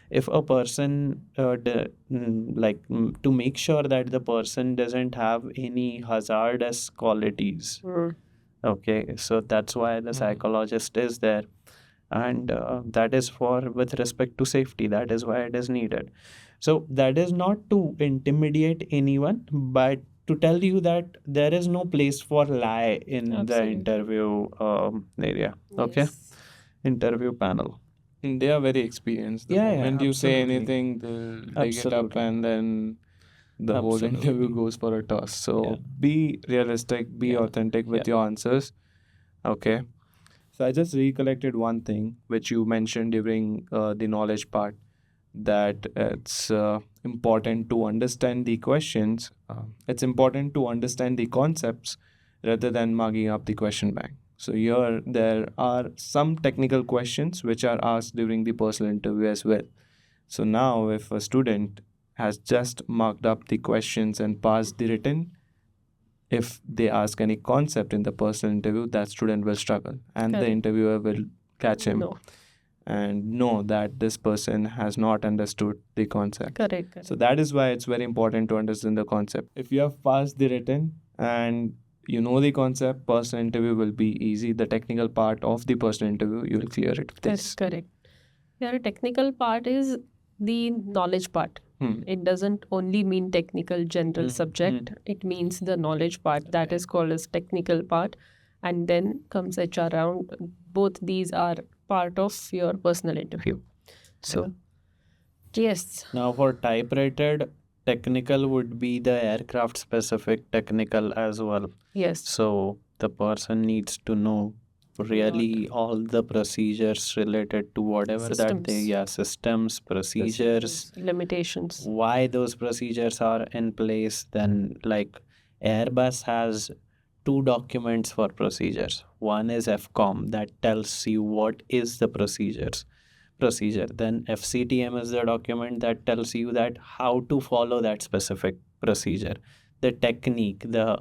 if a person to make sure that the person doesn't have any hazardous qualities. Okay, so that's why the psychologist is there, and that is for with respect to safety. That is why it is needed. So that is not to intimidate anyone, but to tell you that there is no place for lie in the Absolutely. interview area. Okay, Yes. interview panel. They are very experienced. The Yeah, yeah, moment you say absolutely. anything, they'll dig it up, Absolutely. and then the whole interview Absolutely. goes for a toss. So Yeah. be realistic, be Yeah. authentic with Yeah. your answers. Okay. So I just recollected one thing which you mentioned during the knowledge part, that it's important to understand the questions. It's important to understand the concepts rather than mugging up the question bank. So here there are some technical questions which are asked during the personal interview as well. So now if a student has just marked up the questions and passed the written, if they ask any concept in the personal interview, that student will struggle and the Correct. interviewer will catch him No. and know that this person has not understood the concept. Correct. So that is why it's very important to understand the concept. If you have passed the written and you know the concept, personal interview will be easy. The technical part of the personal interview, you will clear it with this. Correct. Your technical part is the knowledge part. It doesn't only mean technical general subject. It means the knowledge part that is called as technical part, and then comes HR round. Both these are part of your personal interview. So yes. Now for type-rated, technical would be the aircraft specific technical as well. Yes. So the person needs to know really all the procedures related to whatever that they, systems, procedures, Limitations. why those procedures are in place. Then like Airbus has two documents for procedures. One is FCOM that tells you what is the procedure. Then FCTM is the document that tells you that how to follow that specific procedure. The technique, the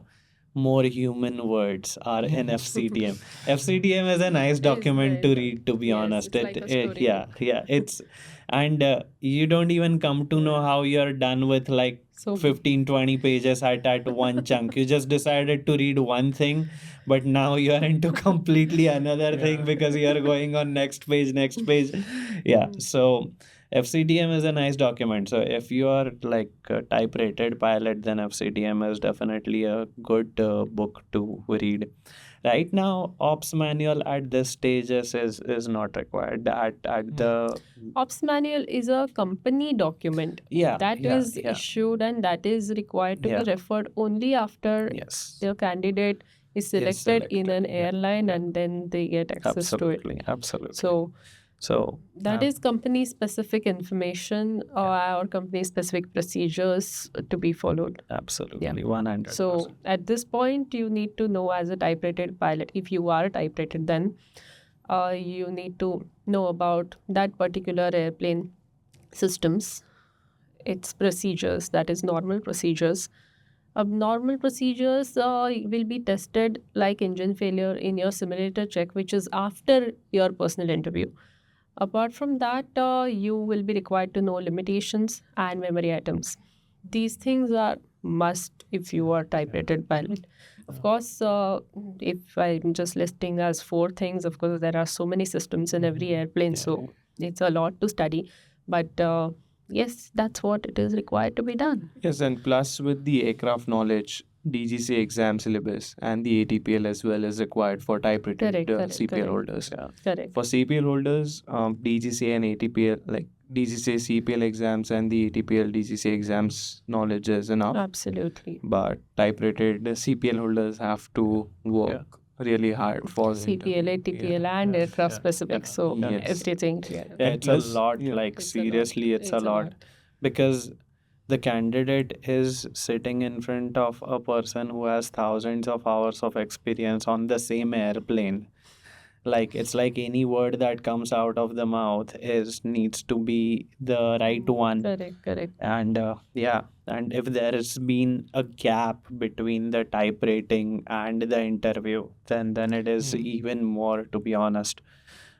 more human words are in FCTM. FCTM is a nice document to read, to be honest. It's and you don't even come to know how you're done with like 15-20 pages at one chunk. You just decided to read one thing, but now you are into completely another thing because you are going on next page. Yeah, so FCTM is a nice document. So if you are like a type rated pilot, then FCTM is definitely a good book to read. Right now, ops manual at this stage is not required. At the Ops manual is a company document that is issued and that is required to be referred only after the candidate is selected in an airline and then they get access to it. Absolutely. So that is company specific information or company specific procedures to be followed. Absolutely, 100%. So at this point, you need to know as a type-rated pilot, if you are type-rated, then you need to know about that particular airplane systems, its procedures, that is normal procedures. Abnormal procedures will be tested like engine failure in your simulator check, which is after your personal interview. Apart from that, you will be required to know limitations and memory items. These things are must if you are type-rated pilot. Of course, if I'm just listing as 4 things, of course, there are so many systems in every airplane, so it's a lot to study. But yes, that's what it is required to be done. Yes, and plus with the aircraft knowledge, DGCA exam syllabus and the ATPL as well is required for type-rated CPL holders. Correct. For CPL holders, DGCA and ATPL, like DGCA CPL exams and the ATPL DGCA exams knowledge is enough. Absolutely. But type-rated CPL holders have to work really hard for CPLA, TPL, and aircraft specific. So Yes. everything together. Yeah, And it's plus, a lot. yeah. Like It's a lot. seriously, it's a lot because the candidate is sitting in front of a person who has thousands of hours of experience on the same airplane. Like it's like any word that comes out of the mouth is needs to be the right one. Correct. And and if there has been a gap between the type rating and the interview, then it is even more, to be honest.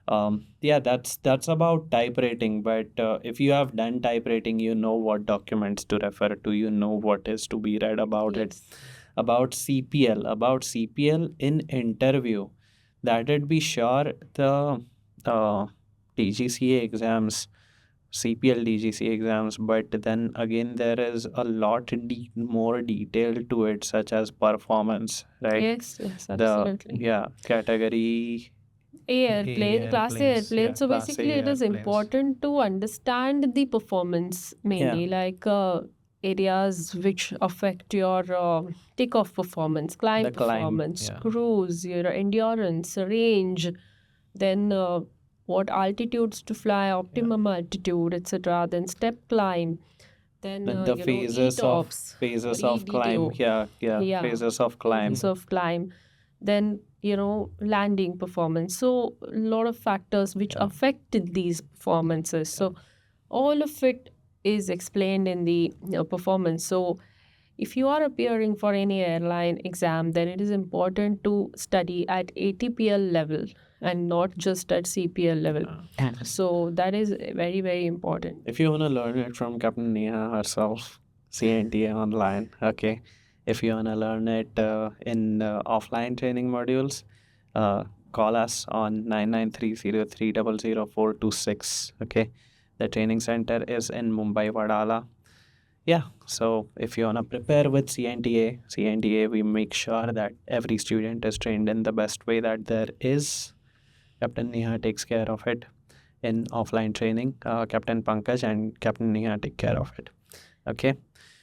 That's about type rating. But if you have done type rating, you know what documents to refer to, you know what is to be read about it. Yes. About CPL in interview, that would be sure the DGCA exams, CPL DGCA exams, but then again there is a lot more detail to it, such as performance, right? Yes, absolutely. Category Airplane, class A airplane. So class basically, A it is important to understand the performance mainly, like areas which affect your takeoff performance, climb The climb, performance, cruise, your endurance, range, then what altitudes to fly, optimum altitude, etc. Then step climb, then the phases of ETOPS, phases of climb. Yeah, Phases of climb. phases of climb, then landing performance. So a lot of factors which affected these performances. So all of it is explained in the performance. So if you are appearing for any airline exam, then it is important to study at ATPL level and not just at CPL level. So that is very, very important. If you want to learn it from Capt.Neha herself, CNTAA online, okay. If you want to learn it in offline training modules, call us on 9930300426, okay. The training center is in Mumbai, Vadala. Yeah, so if you want to prepare with CNTAA, we make sure that every student is trained in the best way that there is. Capt.Neha takes care of it in offline training. Captain Pankaj and Capt.Neha take care of it. Okay.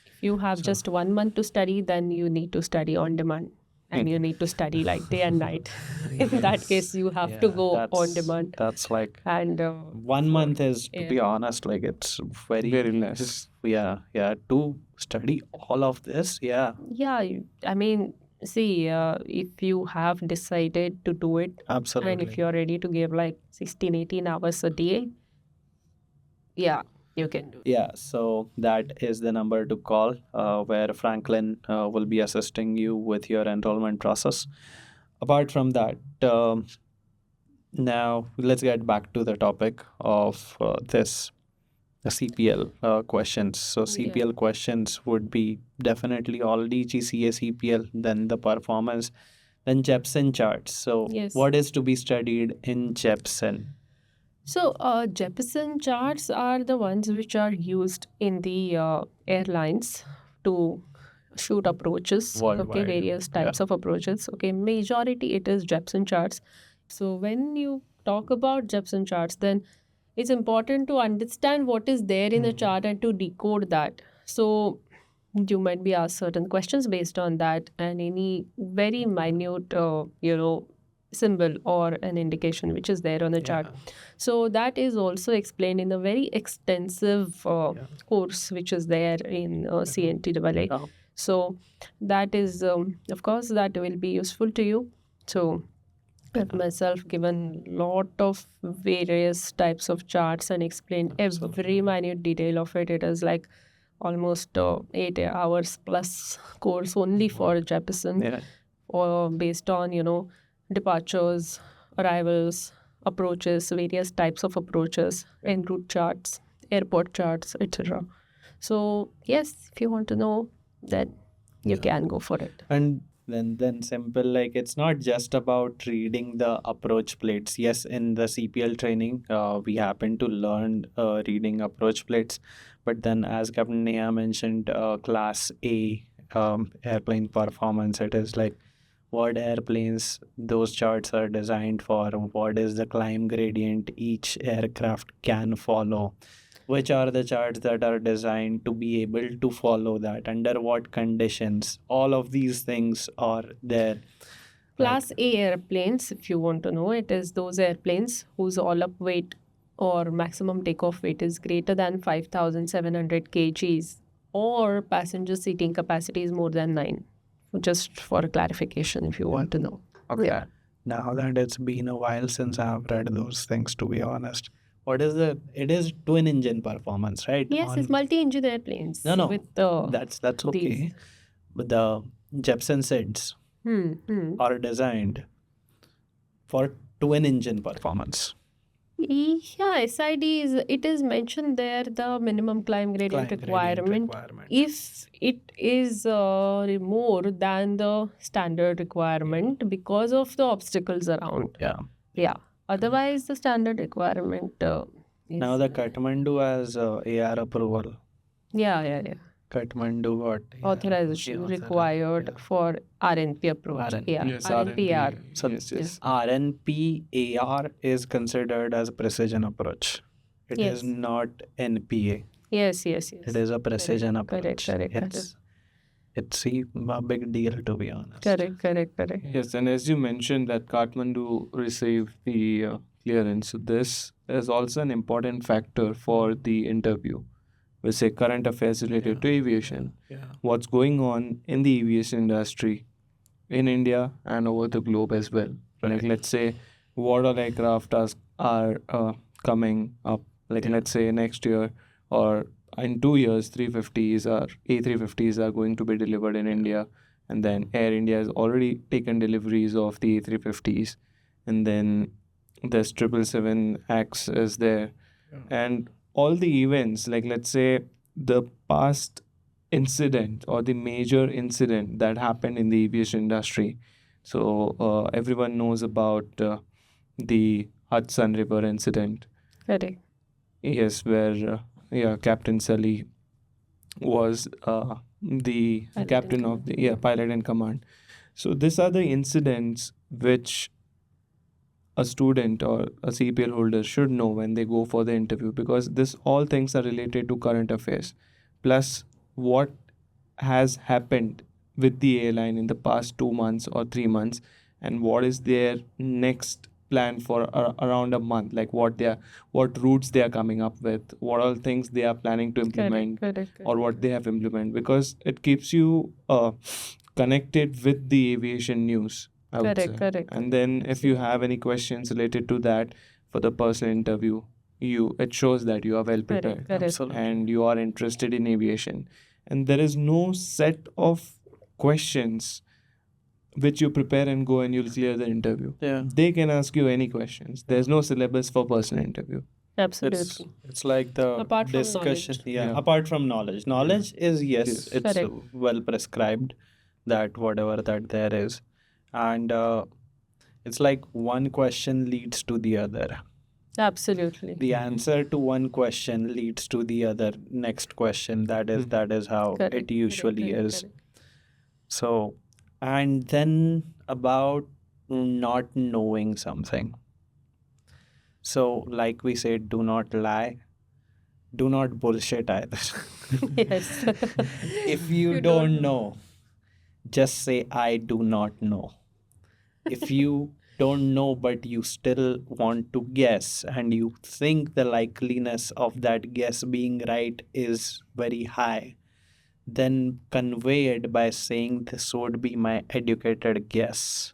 If you have just 1 month to study, then you need to study on demand. And you need to study like day and night. In that case, you have to go on demand. That's like, and 1 month is, to be honest, like it's Very less. Yeah, to study all of this. Yeah, I mean, see, if you have decided to do it, absolutely. and if you're ready to give like 16, 18 hours a day, you can do it. Yeah, so that is the number to call where Franklin will be assisting you with your enrollment process. Apart from that, now let's get back to the topic of this CPL questions. So CPL questions would be definitely all DGCA CPL, then the performance, then Jepsen charts. So what is to be studied in Jepsen? So, Jeppesen charts are the ones which are used in the airlines to shoot approaches. Worldwide. Various types of approaches. Majority it is Jeppesen charts. So, when you talk about Jeppesen charts, then it's important to understand what is there in the chart and to decode that. So, you might be asked certain questions based on that, and any very minute, symbol or an indication which is there on the chart. So that is also explained in a very extensive course which is there in CNTAA. So that is, of course, that will be useful to you. So I've myself given lot of various types of charts and explained every minute detail of it. It is like almost 8 hours plus course only for Jeppesen, or based on, departures, arrivals, approaches, various types of approaches, en route charts, airport charts, etc. So yes, if you want to know, then you can go for it. And then simple, like it's not just about reading the approach plates. Yes, in the CPL training, we happen to learn reading approach plates, but then as Capt.Neha mentioned, class A airplane performance, it is like what airplanes those charts are designed for, what is the climb gradient each aircraft can follow, which are the charts that are designed to be able to follow that, under what conditions. All of these things are there. Class A airplanes, if you want to know, it is those airplanes whose all-up weight or maximum takeoff weight is greater than 5,700 kgs or passenger seating capacity is more than 9. Just for clarification, if you want to know. Okay. Yeah. Now that it's been a while since I've read those things, to be honest. What is it? It is twin engine performance, right? Yes, it's multi-engine airplanes. No, no. With That's okay. these. But the Jepson SIDs are designed for twin engine performance. Yeah, SID it is mentioned there the minimum climb gradient requirement. If it is more than the standard requirement because of the obstacles around. Yeah. Otherwise, the standard requirement is. Now the Kathmandu has AR approval. Yeah. Kathmandu got Authorization required for RNP approach. Yeah, Yes, RNPR. So yes. RNPAR is considered as a precision approach. It is Yes. not NPA. Yes. It is a precision approach. Correct. It's a big deal, to be honest. Correct. Yes, and as you mentioned that Kathmandu received the clearance, so this is also an important factor for the interview. We say current affairs related to aviation. What's going on in the aviation industry in India and over the globe as well. Like let's say what all aircraft are coming up. Like let's say next year or in 2 years, 350s or A350s are going to be delivered in India. And then Air India has already taken deliveries of the A350s. And then this 777X is there. And all the events, like let's say the past incident or the major incident that happened in the aviation industry. So everyone knows about the Hudson River incident. Correct. Yes, where Captain Sully was the Pilot captain in of the pilot in command. So these are the incidents which a student or a CPL holder should know when they go for the interview, because this all things are related to current affairs, plus what has happened with the airline in the past 2 months or 3 months, and what is their next plan for around a month, like what routes they are coming up with, what all things they are planning to implement, Correct. or what they have implemented, because it keeps you connected with the aviation news, I would say. Correct. And then if you have any questions related to that for the personal interview, it shows that you are well prepared Correct. and you are interested in aviation. And there is no set of questions which you prepare and go and you'll clear the interview. They can ask you any questions. There's no syllabus for personal interview. Absolutely. It's like the Apart from discussion. knowledge. Yeah. Apart from knowledge. Knowledge is, Yes. it's Correct. well prescribed, that whatever that there is. And it's like one question leads to the other. Absolutely. The answer to one question leads to the other next question. That is how it usually is. So, and then about not knowing something. So, like we said, do not lie, do not bullshit either. Yes. If you don't know, just say, I do not know. If you don't know but you still want to guess and you think the likeliness of that guess being right is very high, then convey it by saying this would be my educated guess,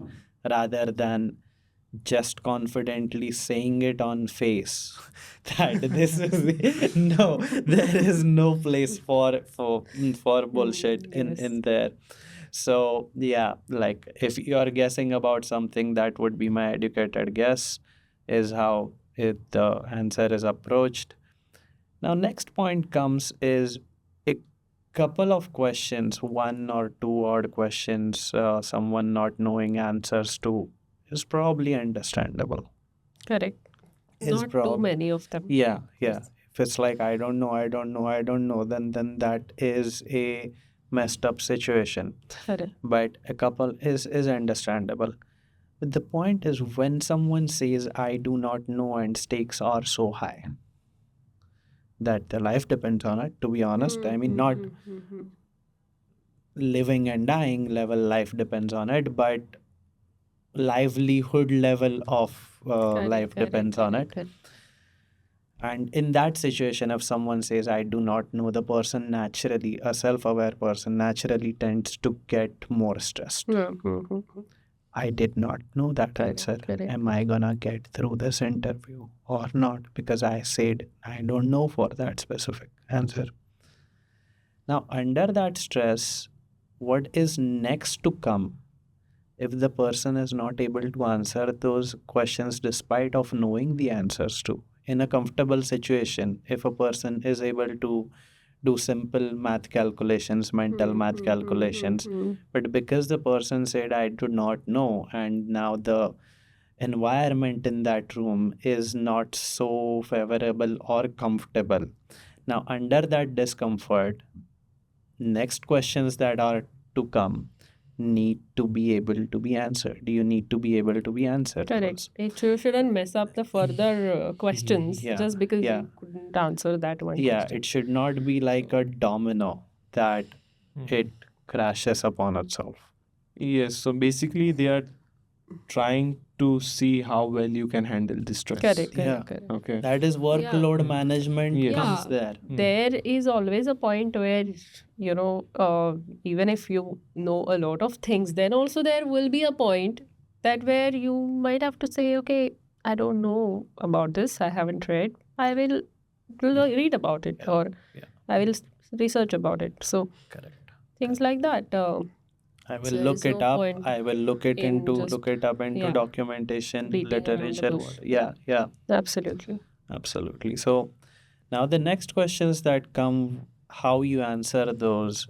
rather than just confidently saying it on face that this is no, there is no place for bullshit in there. So yeah, like if you are guessing about something, that would be my educated guess, is how the answer is approached. Now next point comes is a couple of questions, one or two odd questions, someone not knowing answers to, is probably understandable. Correct. Is Not too many of them. Yeah. If it's like I don't know, then that is a messed up situation. Correct. But a couple is understandable. But the point is, when someone says I do not know and stakes are so high that the life depends on it, to be honest, I mean, not living and dying level life depends on it, but livelihood level of Correct, life correct, depends on correct, it. correct. And in that situation, if someone says, I do not know, the person naturally, a self aware person, naturally tends to get more stressed. I did not know that Correct, answer. correct. Am I gonna get through this interview or not? Because I said I don't know for that specific answer. Now, under that stress, what is next to come if the person is not able to answer those questions despite of knowing the answers to? In a comfortable situation, if a person is able to do simple math calculations, mental math calculations, but because the person said, I do not know, and now the environment in that room is not so favorable or comfortable. Now, under that discomfort, next questions that are to come need to be able to be answered. You need to be able to be answered. Correct. You shouldn't mess up the further questions Yeah, just because yeah. you couldn't answer that one Yeah, question. it should not be like a domino that it crashes upon itself. Yes, so basically they are trying to see how well you can handle the stress. Correct, Yeah. correct, correct. Okay. That is workload Mm. management Yes. comes Yeah. there. There is always a point where, even if you know a lot of things, then also there will be a point that where you might have to say, okay, I don't know about this. I haven't read. I will read about it, Yeah, or yeah. I will research about it. So Correct. things like that. I will So there look is it no up. point I will look it in into just- look it up into yeah, documentation, beating around the literature. bush. Yeah, yeah, Absolutely. absolutely. So now the next questions that come, how you answer those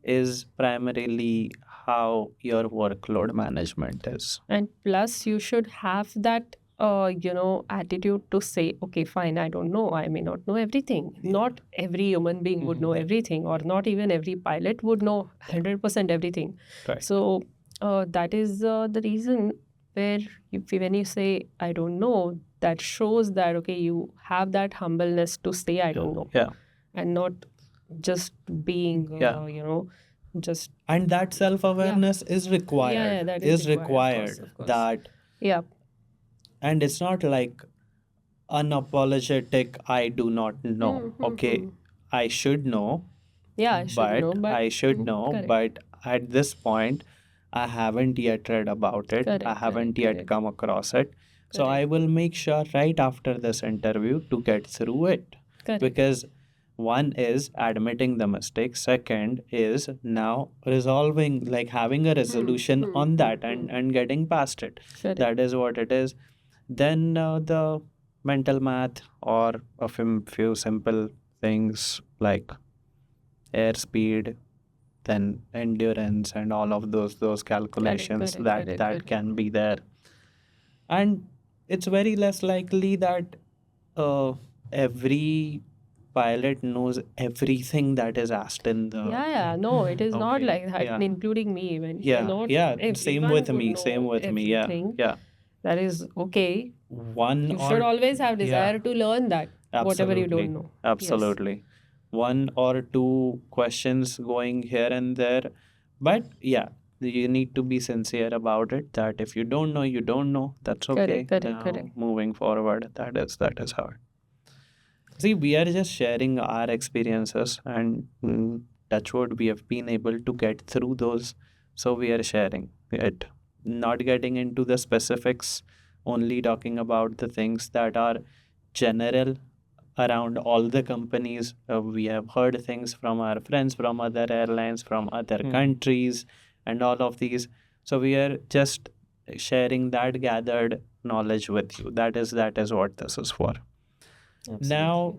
is primarily how your workload management is. And plus, you should have that, attitude to say, okay, fine, I don't know. I may not know everything. Not every human being would know everything, or not even every pilot would know 100% everything. Right. So that is the reason where when you say, I don't know, that shows that, okay, you have that humbleness to say, I don't know. Yeah. And not just being, Yeah. just And that self-awareness is required. Yeah, that is is required, of course. That, yeah. and it's not like unapologetic, I do not know. Okay, I should know. Yeah, I should know, but I should know, correct. but at this point, I haven't yet read about it. Correct, I haven't correct, yet correct. come across it. So I Correct. will make sure right after this interview to get through it. Correct. Because one is admitting the mistake, second is now resolving, like having a resolution on that and getting past it. Correct. That is what it is. Then the mental math or a few simple things like airspeed, then endurance, and all of those calculations that can be there. And it's very less likely that every pilot knows everything that is asked in the. Yeah, no, it is not Okay, like that, yeah. including me even. Yeah, Not yeah, same everyone with would me, know same with me. Yeah, everything. yeah. That is okay. One You or should always have desire yeah, to learn that, whatever you don't know. Yes. absolutely. One or two questions going here and there, but yeah, you need to be sincere about it. That if you don't know, you don't know. That's okay. Correct, Now, correct. moving forward, that is how. See, we are just sharing our experiences, and touch wood, we have been able to get through those. So we are sharing it, not getting into the specifics, only talking about the things that are general around all the companies. We have heard things from our friends, from other airlines, from other countries, and all of these. So we are just sharing that gathered knowledge with you. That is what this is for. Now,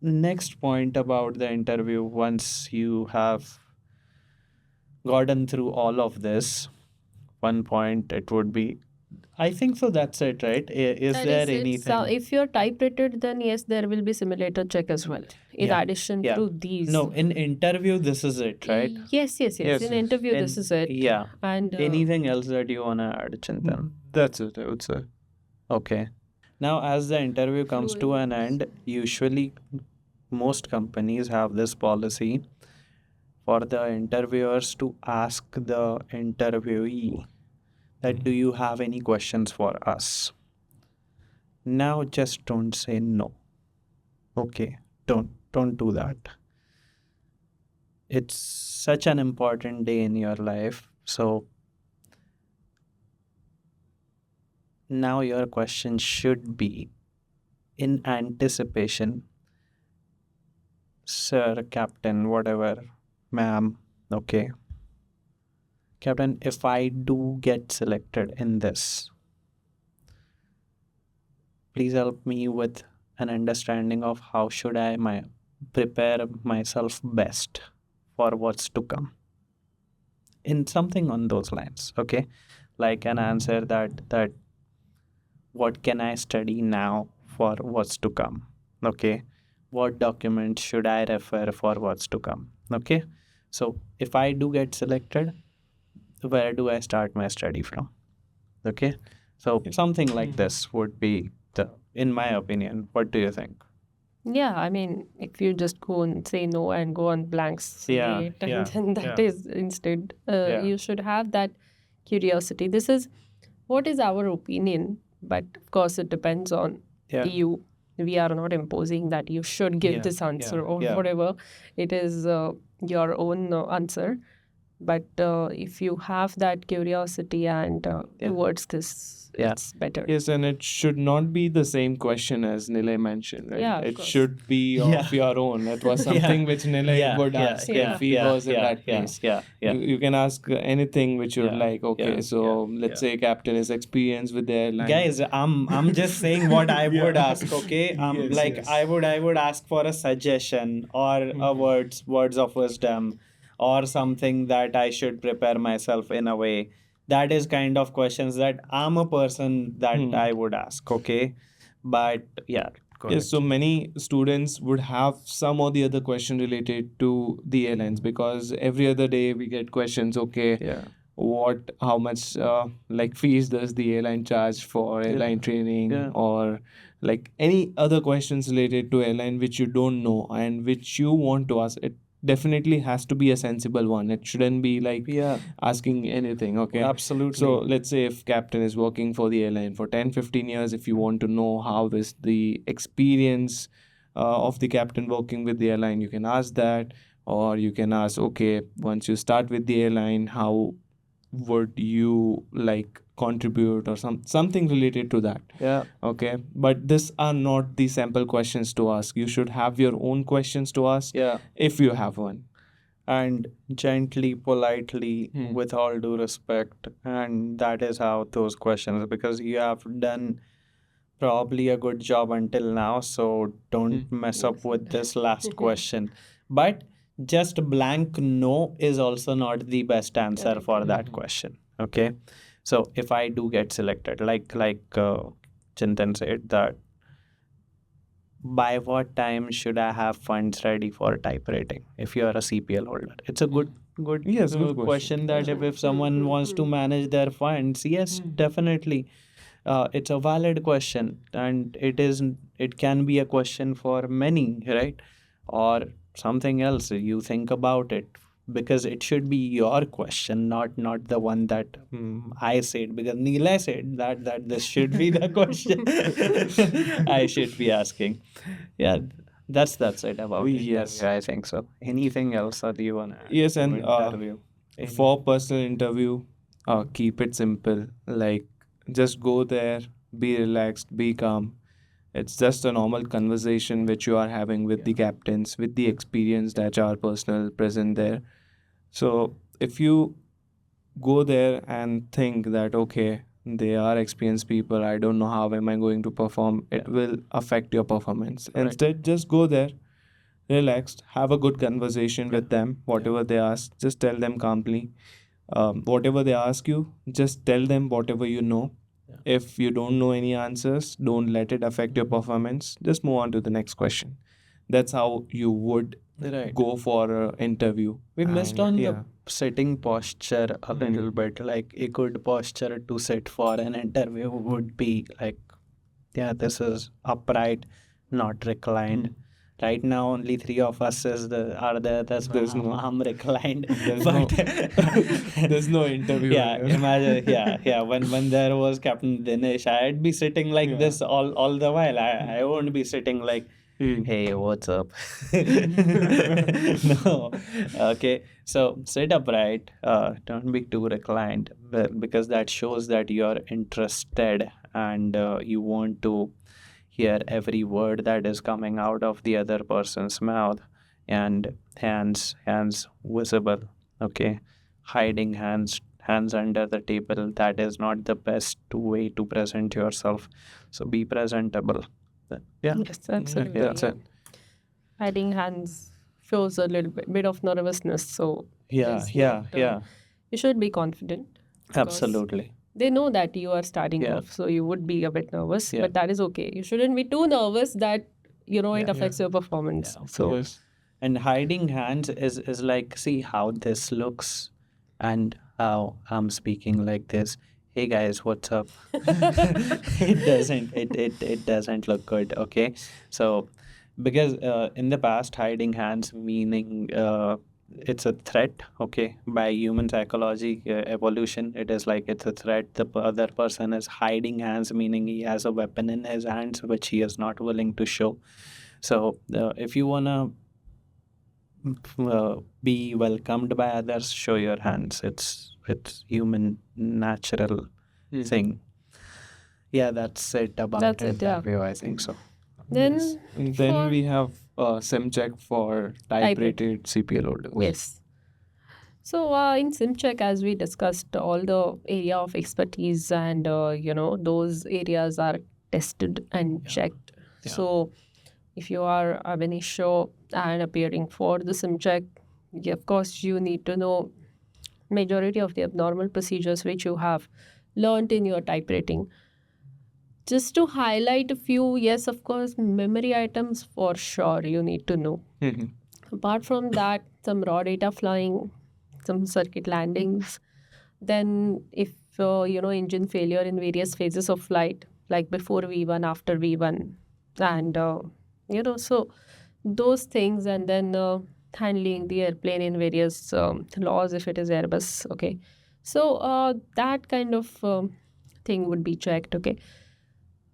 next point about the interview, once you have gotten through all of this, one point it would be, I think so, that's it, right? Is That there is it. anything? So if you're type rated, then yes, there will be simulator check as well. In Yeah, addition yeah. to these. No, in interview, this is it, right? Yes. Yes, In yes. interview, this is it. Yeah. And Anything else that you want to add, Chintan? That's it, I would say. Okay. Now, as the interview comes to an end, usually most companies have this policy for the interviewers to ask the interviewee that do you have any questions for us? Now just don't say no. Okay, don't do that. It's such an important day in your life. So now your question should be in anticipation. Sir, Captain, whatever, ma'am, okay. Captain, if I do get selected in this, please help me with an understanding of how should I prepare myself best for what's to come. In something on those lines, okay? Like an answer that what can I study now for what's to come? Okay. What documents should I refer for what's to come? Okay. So if I do get selected, where do I start my study from? Okay. So something like this would be in my opinion. What do you think? Yeah, I mean, if you just go and say no and go on blank slate, and then that is instead, you should have that curiosity. This is what is our opinion, but of course, it depends on you. We are not imposing that you should give this answer or whatever. It is your own answer. But if you have that curiosity and towards this, it's better. Yes, and it should not be the same question as Nilay mentioned, right? Yeah, of it course. should be of your own. It was something which Nilay would ask if he was in that place. You can ask anything which you would like. Okay, so let's say Captain is experienced with the airline. Guys, I'm just saying what I would ask, okay? I would ask for a suggestion or a words of wisdom or something that I should prepare myself in a way. That is kind of questions that I'm a person that I would ask, okay? But yes, so many students would have some or the other question related to the airlines because every other day we get questions, okay, how much like fees does the airline charge for airline training or like any other questions related to airline which you don't know and which you want to ask. It definitely has to be a sensible one. It shouldn't be like asking anything, okay? Absolutely. So let's say if Captain is working for the airline for 10-15 years, if you want to know how is the experience of the captain working with the airline, you can ask that. Or you can ask, okay, once you start with the airline, how would you like contribute or something related to that? Okay, but these are not the sample questions to ask. You should have your own questions to ask if you have one. And gently, politely, with all due respect. And that is how those questions, because you have done probably a good job until now, so don't mess up with this last question. But just blank no is also not the best answer for that question. Okay. So if I do get selected, like Chintan said, that by what time should I have funds ready for type rating if you are a CPL holder? It's a good good question that if someone wants to manage their funds, yes, definitely. It's a valid question, and it can be a question for many, right? Or something else. You think about it, because it should be your question, not the one that I said, because Nilay said that this should be the question I should be asking. Yeah, that's it about interview, I think so. Anything else that you want to add? Yes, and interview? for personal interview, keep it simple. Like just go there, be relaxed, be calm. It's just a normal conversation which you are having with the captains, with the experienced HR personnel present there. So if you go there and think that okay, they are experienced people, I don't know how am I going to perform, it will affect your performance. Instead, just go there, relaxed, have a good conversation with them. Whatever they ask, just tell them calmly. Whatever they ask you, just tell them whatever you know. If you don't know any answers, don't let it affect your performance. Just move on to the next question. That's how you would go for an interview. We missed on the sitting posture a little bit. Like a good posture to sit for an interview would be like, this is upright, not reclined. Right now, only three of us are there. There's no arm reclined. There's But there's no interview yeah, here. imagine. Yeah. When there was Captain Dinesh, I'd be sitting like this all the while. I won't be sitting like, hey, what's up? No. Okay. So sit upright. Don't be too reclined, because that shows that you're interested and you want to hear every word that is coming out of the other person's mouth. And hands visible. Okay. Hiding hands under the table, that is not the best way to present yourself. So be presentable. Yeah. Yes, absolutely. That's it. Hiding hands shows a little bit of nervousness. So Yeah. it's Yeah. not, Yeah. you should be confident. because Absolutely. They know that you are starting Yeah. off, so you would be a bit nervous, Yeah. but that is okay. You shouldn't be too nervous that it Yeah. affects your performance. Yeah. So Yes. And hiding hands is like, see how this looks and how I'm speaking like this. Hey guys, what's up? It doesn't look good. Okay. So because in the past, hiding hands meaning it's a threat. Okay, by human psychology evolution, it is like it's a threat. The other person is hiding hands, meaning he has a weapon in his hands which he is not willing to show. So if you wanna be welcomed by others, show your hands. It's human natural thing. Yeah, that's it about That's it, yeah. interview, I think so. then, And then for- we have sim check for type rated CPL holders. yes. So in SimCheck, as we discussed, all the area of expertise and those areas are tested and checked. Yeah. So if you are ab initio and appearing for the SimCheck, of course you need to know majority of the abnormal procedures which you have learned in your type rating. Just to highlight a few, yes, of course, memory items for sure you need to know. Mhm. Apart from that, some raw data flying, some circuit landings. Then, if engine failure in various phases of flight, like before V1, after V1, and so those things, and then handling the airplane in various laws if it is Airbus. Okay, so that kind of thing would be checked. Okay.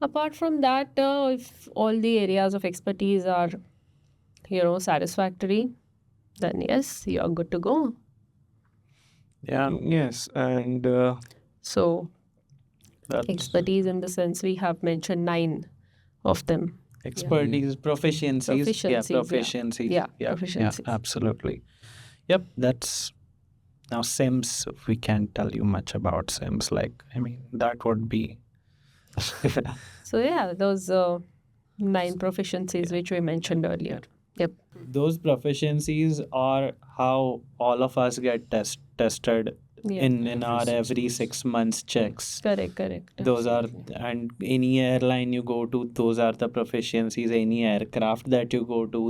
Apart from that, if all the areas of expertise are satisfactory, then yes, you are good to go. Yeah, Yes, and So that's expertise in the sense we have mentioned 9 of them. expertise, proficiencies. Yeah, Proficiencies, yeah. proficiencies. Yeah, Yeah, proficiencies. absolutely. Yep, that's now Sims. We can't tell you much about Sims. Like, I mean, that would be. So yeah, those 9 proficiencies which we mentioned earlier. Yep. Those proficiencies are how all of us get tested Yeah. in our every 6 months checks. Correct. Those are, and any airline you go to, those are the proficiencies. Any aircraft that you go to,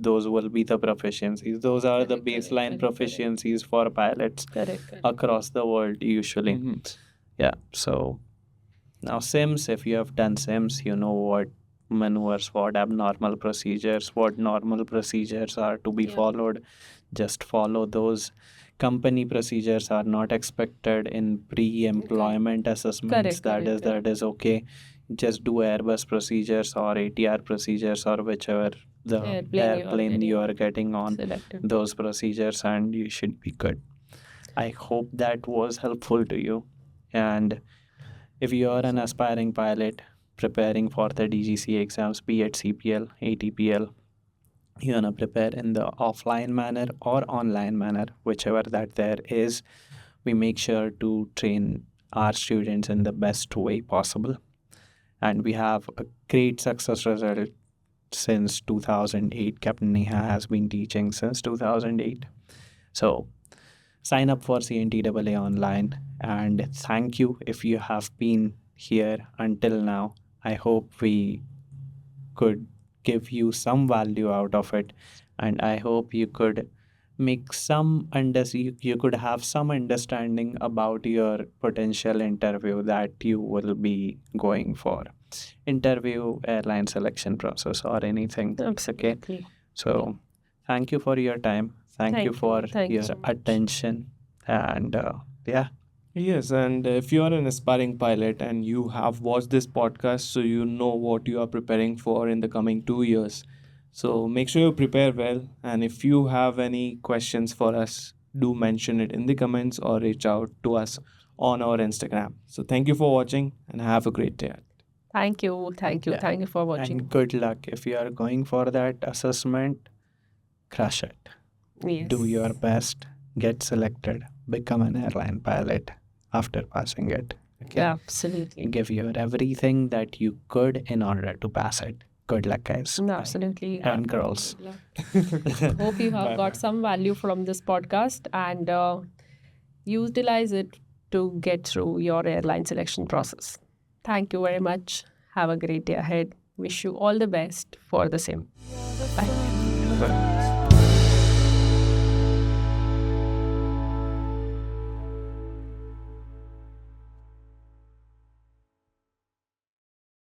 those will be the proficiencies. Those are the baseline proficiencies for pilots Correct. across the world usually. Mhm. Yeah. So now Sims, if you have done Sims, you know what maneuvers, what abnormal procedures, what normal procedures are to be Yeah. followed. Just follow those. Company procedures are not expected in pre-employment assessments. Correct. That is okay. Just do Airbus procedures or ATR procedures or whichever the airplane you are getting on, Selected. those procedures, and you should be good. I hope that was helpful to you. And if you are an aspiring pilot preparing for the DGCA exams, be it CPL, ATPL, you wanna prepare in the offline manner or online manner, whichever that there is. We make sure to train our students in the best way possible, and we have a great success result since 2008. Capt.Neha has been teaching since 2008. So sign up for CNTAA online, and thank you if you have been here until now. I hope we could give you some value out of it, and I hope you could make you could have some understanding about your potential interview that you will be going for. interview, airline selection process, or anything. Absolutely. So thank you for your time. Thank you for Thank you your so much. attention. And yeah, Yes, and if you are an aspiring pilot and you have watched this podcast, so you know what you are preparing for in the coming 2 years. So make sure you prepare well. And if you have any questions for us, do mention it in the comments or reach out to us on our Instagram. So thank you for watching and have a great day. Thank you. Thank you. Yeah. Thank you for watching. and good luck. If you are going for that assessment, crush it. Yes. Do your best, get selected, become an airline pilot after passing it. Okay. Absolutely. Give your everything that you could in order to pass it. Good luck, guys. Bye. Absolutely. And girls. Hope you have Bye-bye. got some value from this podcast and utilize it to get through your airline selection process. Thank you very much. Have a great day ahead. Wish you all the best for the same. Bye. Bye.